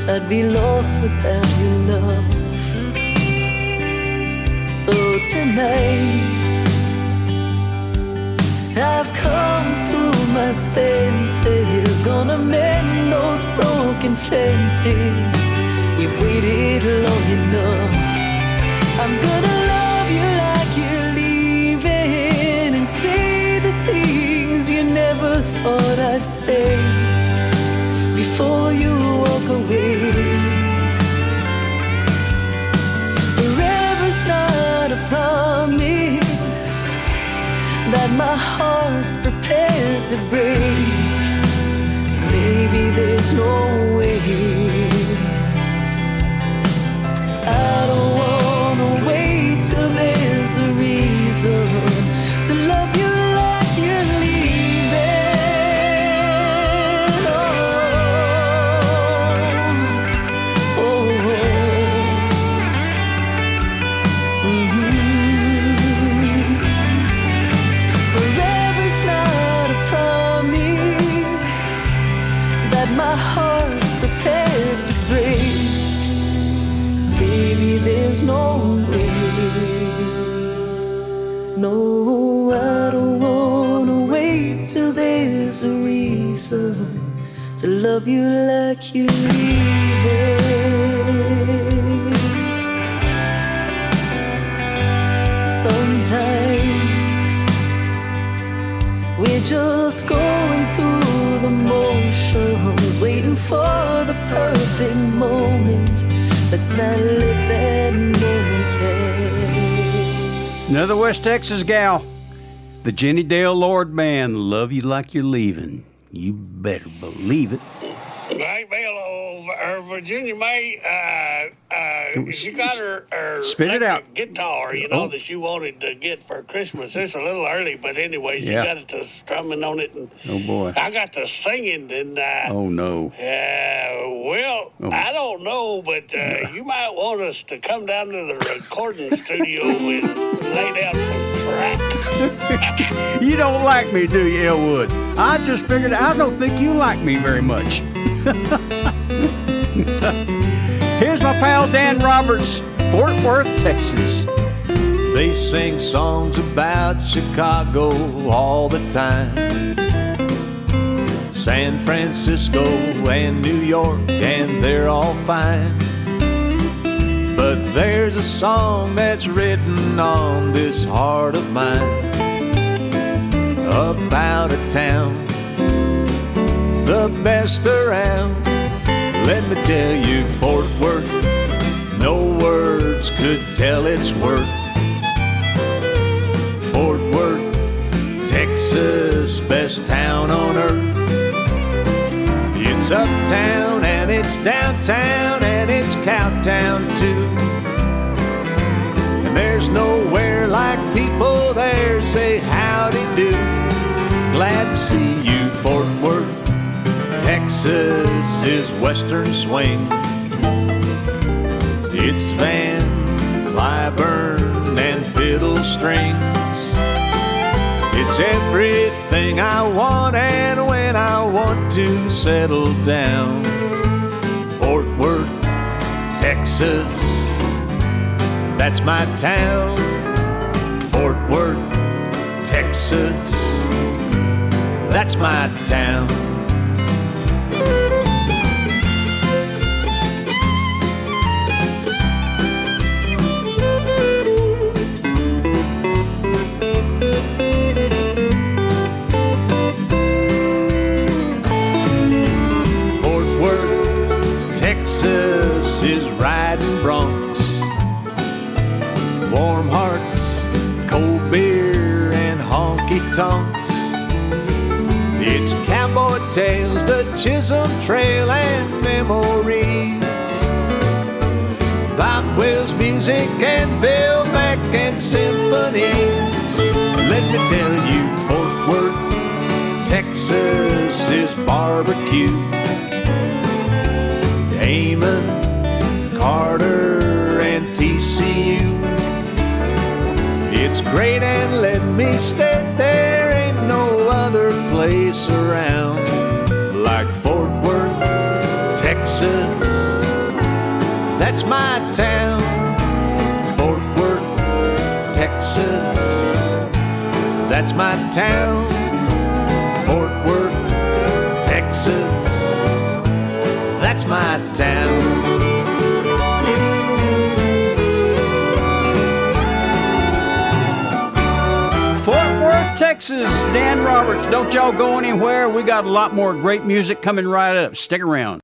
I'd be lost without your love. So tonight I've come to my senses, gonna mend those broken fences. You've waited long enough. I'm gonna love you like you're leaving and say the things you never thought I'd say before you walk away. Forever's not a promise that my heart's prepared to break. Maybe there's no way. I don't wanna wait till there's a reason to love you like you're leaving. My heart's prepared to break. Baby, there's no way. No, I don't wanna wait till there's a reason to love you like you're leaving. Sometimes we're just going through the motions, waiting for the perfect moment. Let's not let that moment pass. Another West Texas gal, the Jenny Dale Lord Band, Love You Like You're Leaving. You better believe it. Hey, Bill, Virginia May, she got her spit it out. guitar, that she wanted to get for Christmas. It's a little early, but anyway, she Yeah. got it to strumming on it. And Oh, boy. I got to singing, and Oh, no. I don't know, but you might want us to come down to the recording studio and lay down some tracks. You don't like me, do you, Elwood? I just figured I don't think you like me very much. Here's my pal Dan Roberts Fort Worth, Texas. They sing songs about Chicago all the time, San Francisco and New York, and they're all fine. But there's a song that's written on this heart of mine about a town, the best around. Let me tell you, Fort Worth, no words could tell its worth. Fort Worth, Texas, best town on earth. It's uptown and it's downtown and it's cowtown too. And there's nowhere like people there say howdy do. Glad to see you, Fort Worth. Texas is western swing. It's Van Cliburn and fiddle strings. It's everything I want, and when I want to settle down. Fort Worth, Texas, that's my town. Fort Worth, Texas, that's my town. Texas is riding broncs, warm hearts, cold beer, and honky-tonks. It's cowboy tales, the Chisholm Trail, and memories. Bob Wills music and Bill Mack and symphonies. Let me tell you, Fort Worth, Texas is barbecue. Amon, Carter, and TCU. It's great and let me stay there. Ain't no other place around like Fort Worth, Texas. That's my town. Fort Worth, Texas. That's my town. Fort Worth, Texas. That's my town. Fort Worth, Texas. Dan Roberts. Don't y'all go anywhere. We got a lot more great music coming right up. Stick around.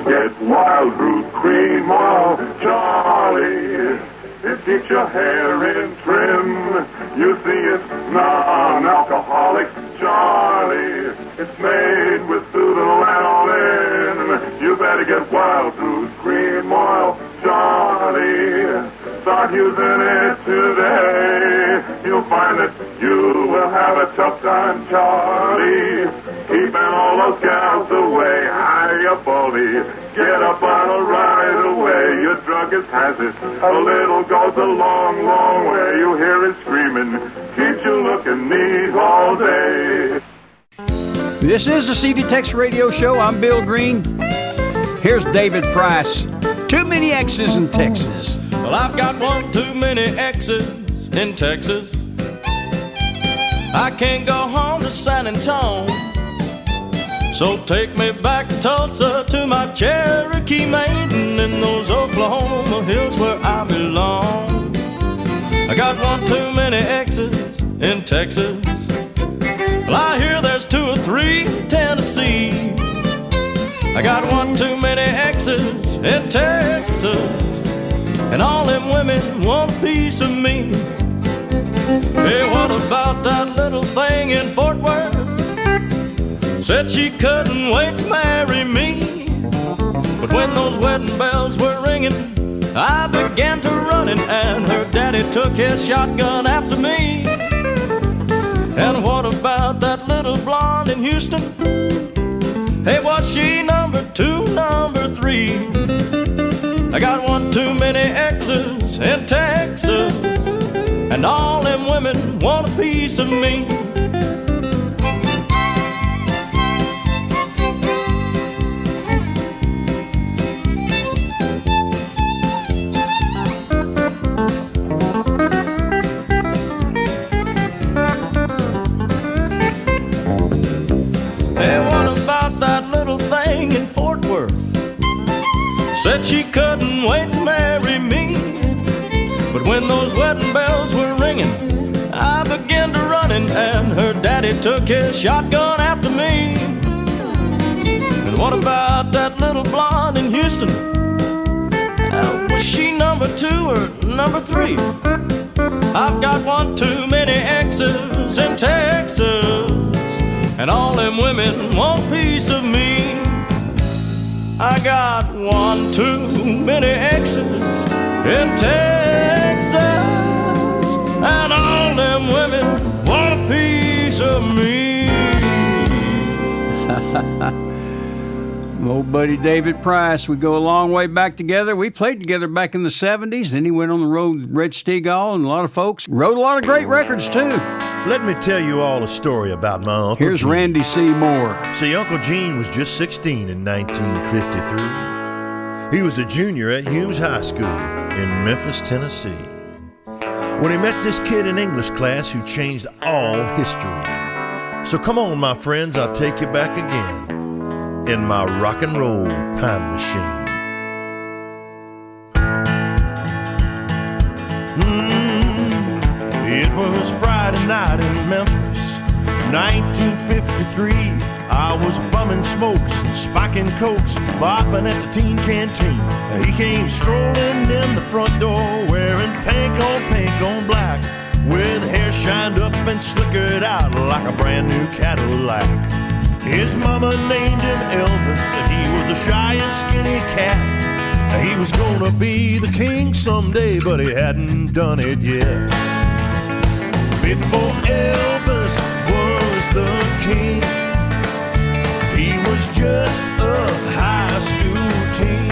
Get wild root cream oil, Charlie. It keeps your hair in trim. You see, it's non-alcoholic, Charlie. It's made with pseudolanolin. You better get wild root cream oil, Charlie. Start using it today. You'll find that you will have a tough time, Charlie. Keeping all those gals away. Hurry up, Baldy. Get a bottle right away. Your druggist has it. A little goes a long, long way. You hear it screaming. Keeps you looking neat all day. This is the CD Tex Radio Show. I'm Bill Green. Here's David Price. Too many X's in Texas. Well, I've got one too many exes in Texas. I can't go home to San Antonio. So take me back to Tulsa to my Cherokee maiden in those Oklahoma hills where I belong. I got one too many exes in Texas. Well, I hear there's 2 or 3 in Tennessee. I got one too many exes in Texas, and all them women want a piece of me. Hey, what about that little thing in Fort Worth? Said she couldn't wait to marry me. But when those wedding bells were ringing, I began to running, and her daddy took his shotgun after me. And what about that little blonde in Houston? Hey, was she number 2, number 3? I got one too many exes in Texas, and all them women want a piece of me. when those wedding bells were ringing, I began to running, and her daddy took his shotgun after me. And what about that little blonde in Houston? Was she number 2 or number 3? I've got one too many exes in Texas, and all them women want a piece of me. I got one too many exes in Texas, and all them women want a piece of me. Old buddy David Price, we go a long way back together. We played together back in the 70s. Then he went on the road with Red Steagall and a lot of folks. Wrote a lot of great records, too. Let me tell you all a story about my Uncle Here's Gene. Randy C. Moore. See, Uncle Gene was just 16 in 1953. He was a junior at Hughes High School in Memphis, Tennessee, when he met this kid in English class who changed all history. So come on, my friends, I'll take you back again in my rock and roll time machine. It was Friday night in Memphis, 1953. I was bumming smokes and spiking cokes, bopping at the teen canteen. He came strolling in the front door, wearing pink on black, with hair shined up and slickered out like a brand new Cadillac. His mama named him Elvis, and he was a shy and skinny cat. He was gonna be the king someday, but he hadn't done it yet. Before Elvis was the king, he was just a high school teen.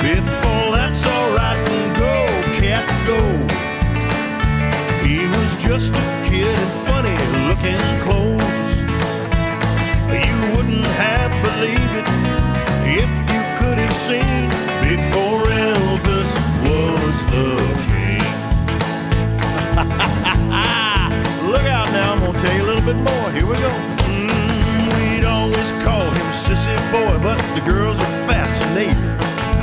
Before that's alright and go, cat, go. He was just a kid in funny looking clothes. You wouldn't have believed it if you could have seen before Elvis was the king. Look out now, I'm gonna tell you a little bit more. Here we go. We'd always call him Sissy Boy, but the girls are fascinated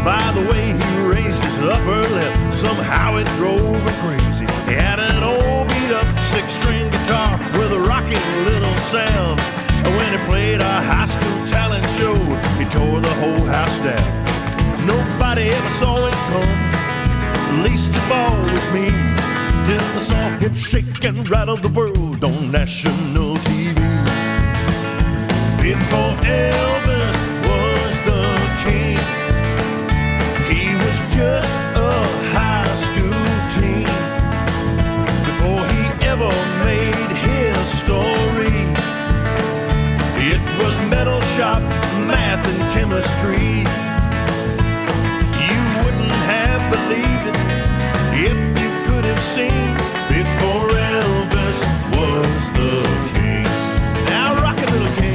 by the way he raised his upper lip. Somehow it drove her crazy. He had an old beat-up 6-string guitar with a rocking little sound. And when he played our high school talent show, he tore the whole house down. Nobody ever saw it come, least of all was me, till I saw him shake and rattle the world on national TV. Before Elvis was the king, he was just a high school teen. Before he ever made his story, it was metal shop, math, and chemistry. You wouldn't have believed it if you could have seen before Elvis was the king. Now rock it, little king.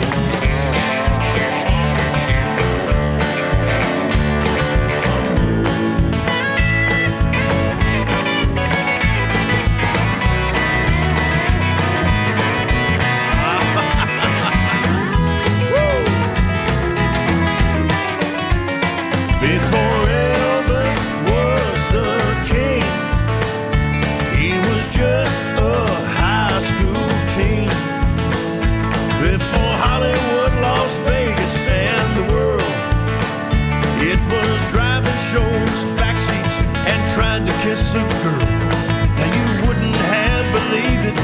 Before Elvis was the king, he was just a high school teen. Before Hollywood, Las Vegas, and the world, it was driving shows, backseats, and trying to kiss a girl. Now you wouldn't have believed it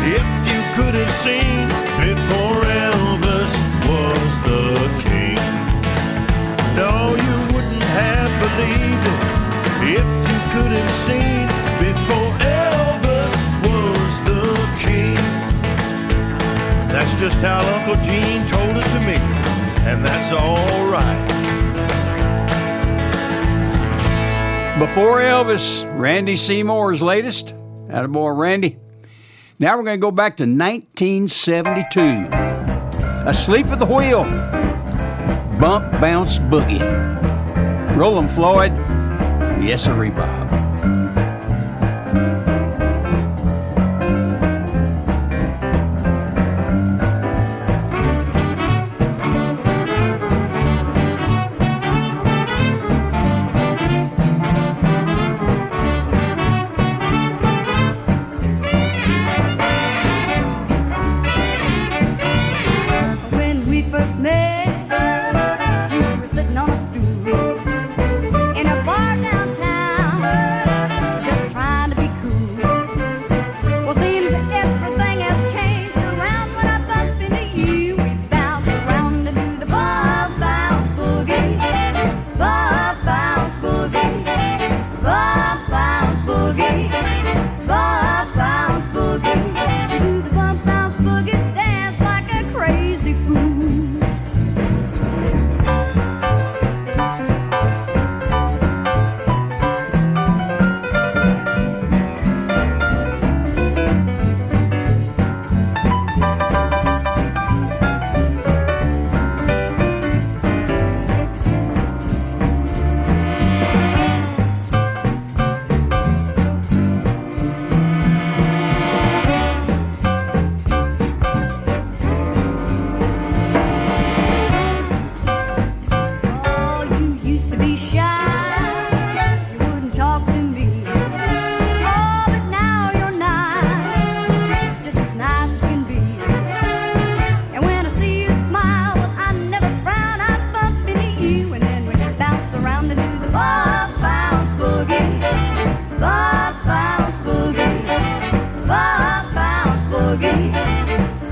if you could have seen before Elvis was the king. No, you wouldn't have believed it if you could have seen before Elvis was the king. That's just how Uncle Gene told it to me, and that's all right. Before Elvis, Randy Seymour's latest. Attaboy, Randy. Now we're going to go back to 1972. Asleep at the Wheel. Bump, Bounce, Boogie. Rollin' Floyd. Yes, sir, Bob.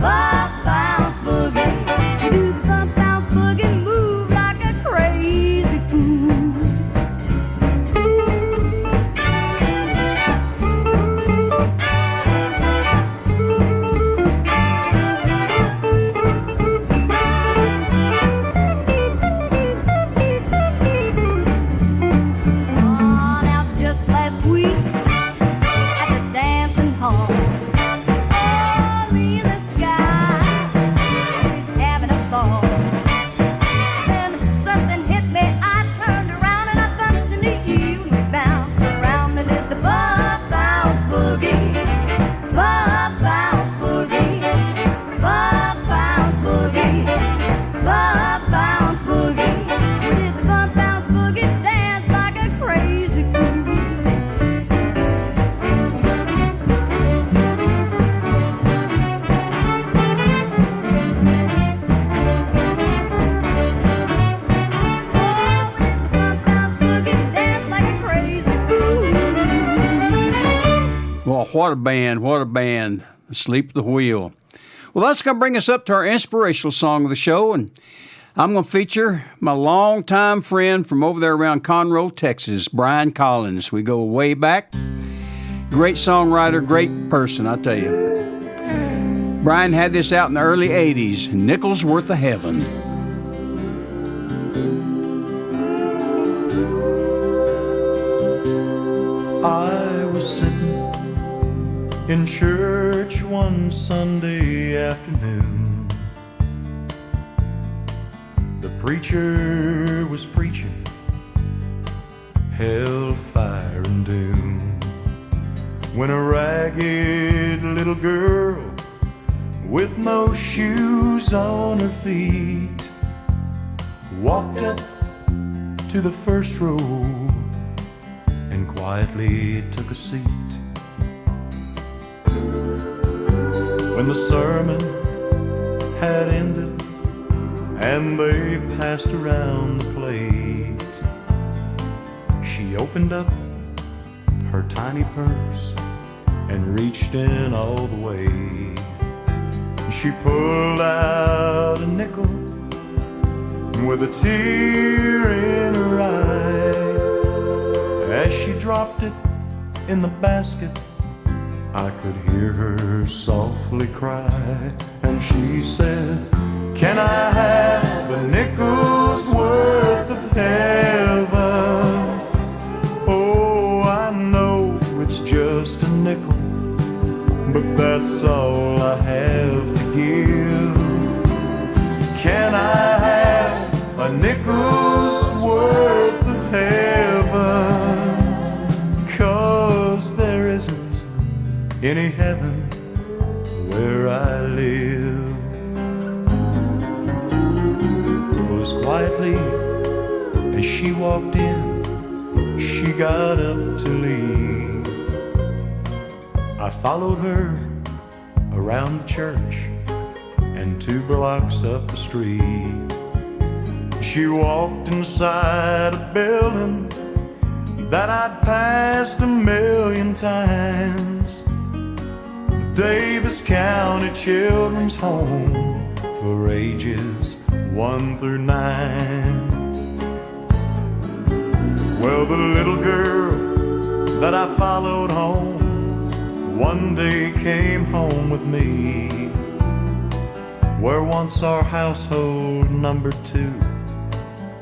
bump bounce boogie. You do the bump bounce boogie, move like a crazy fool. On out just last week at the dancing hall. Oh, me and this guy, he's having a ball. Then something hit me, I turned around and I bumped into you. We bounced around and did the bump bounce boogie. Bump bounce boogie. Bump bounce boogie. Bump bounce boogie. We did the bump bounce boogie, dance like a crazy fool. Well, what a band, what a band. Sleep at the Wheel. Well, that's going to bring us up to our inspirational song of the show, and I'm going to feature my longtime friend from over there around Conroe, Texas, Brian Collins. We go way back. Great songwriter, great person, I tell you. Brian had this out in the early 80s, Nickels Worth of Heaven. I was sitting in church one Sunday afternoon. The preacher was preaching hellfire and doom, when a ragged little girl with no shoes on her feet walked up to the first row and quietly took a seat. When the sermon had ended and they passed around the plate, she opened up her tiny purse and reached in all the way. She pulled out a nickel with a tear in her eye. As she dropped it in the basket, I could hear her softly cry. And she said, "Can I have a nickel's worth of heaven? Oh, I know it's just a nickel, but that's all I have to give. Can I have a nickel's worth of heaven? 'Cause there isn't any heaven where I live." Well, as quietly as she walked in, she got up to leave. I followed her around the church and 2 blocks up the street. She walked inside a building that I'd passed a million times, the Davis County Children's Home for ages 1 through 9. Well, the little girl that I followed home one day came home with me, where once our household numbered 2.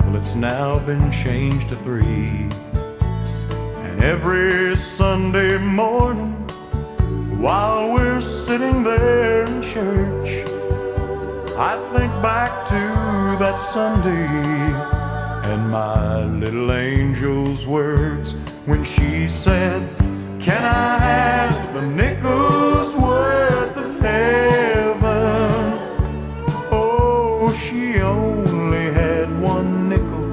Well, it's now been changed to 3. And every Sunday morning, while we're sitting there in church, I think back to that Sunday and my little angel's words when she said, "Can I have a nickel's worth of heaven?" Oh, she only had 1 nickel,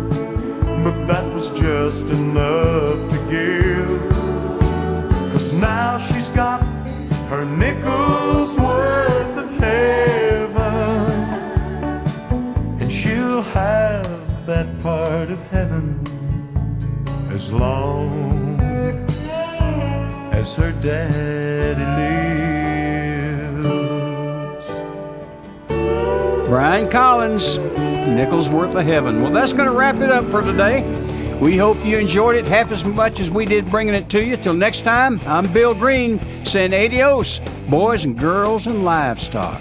but that was just enough to give. 'Cause now she's got her nickel's worth of heaven, and she'll have that part of heaven as long as her daddy lives. Brian Collins, Nickels Worth of Heaven. Well, that's going to wrap it up for today. We hope you enjoyed it half as much as we did bringing it to you. Till next time, I'm Bill Green saying adios, boys and girls and livestock.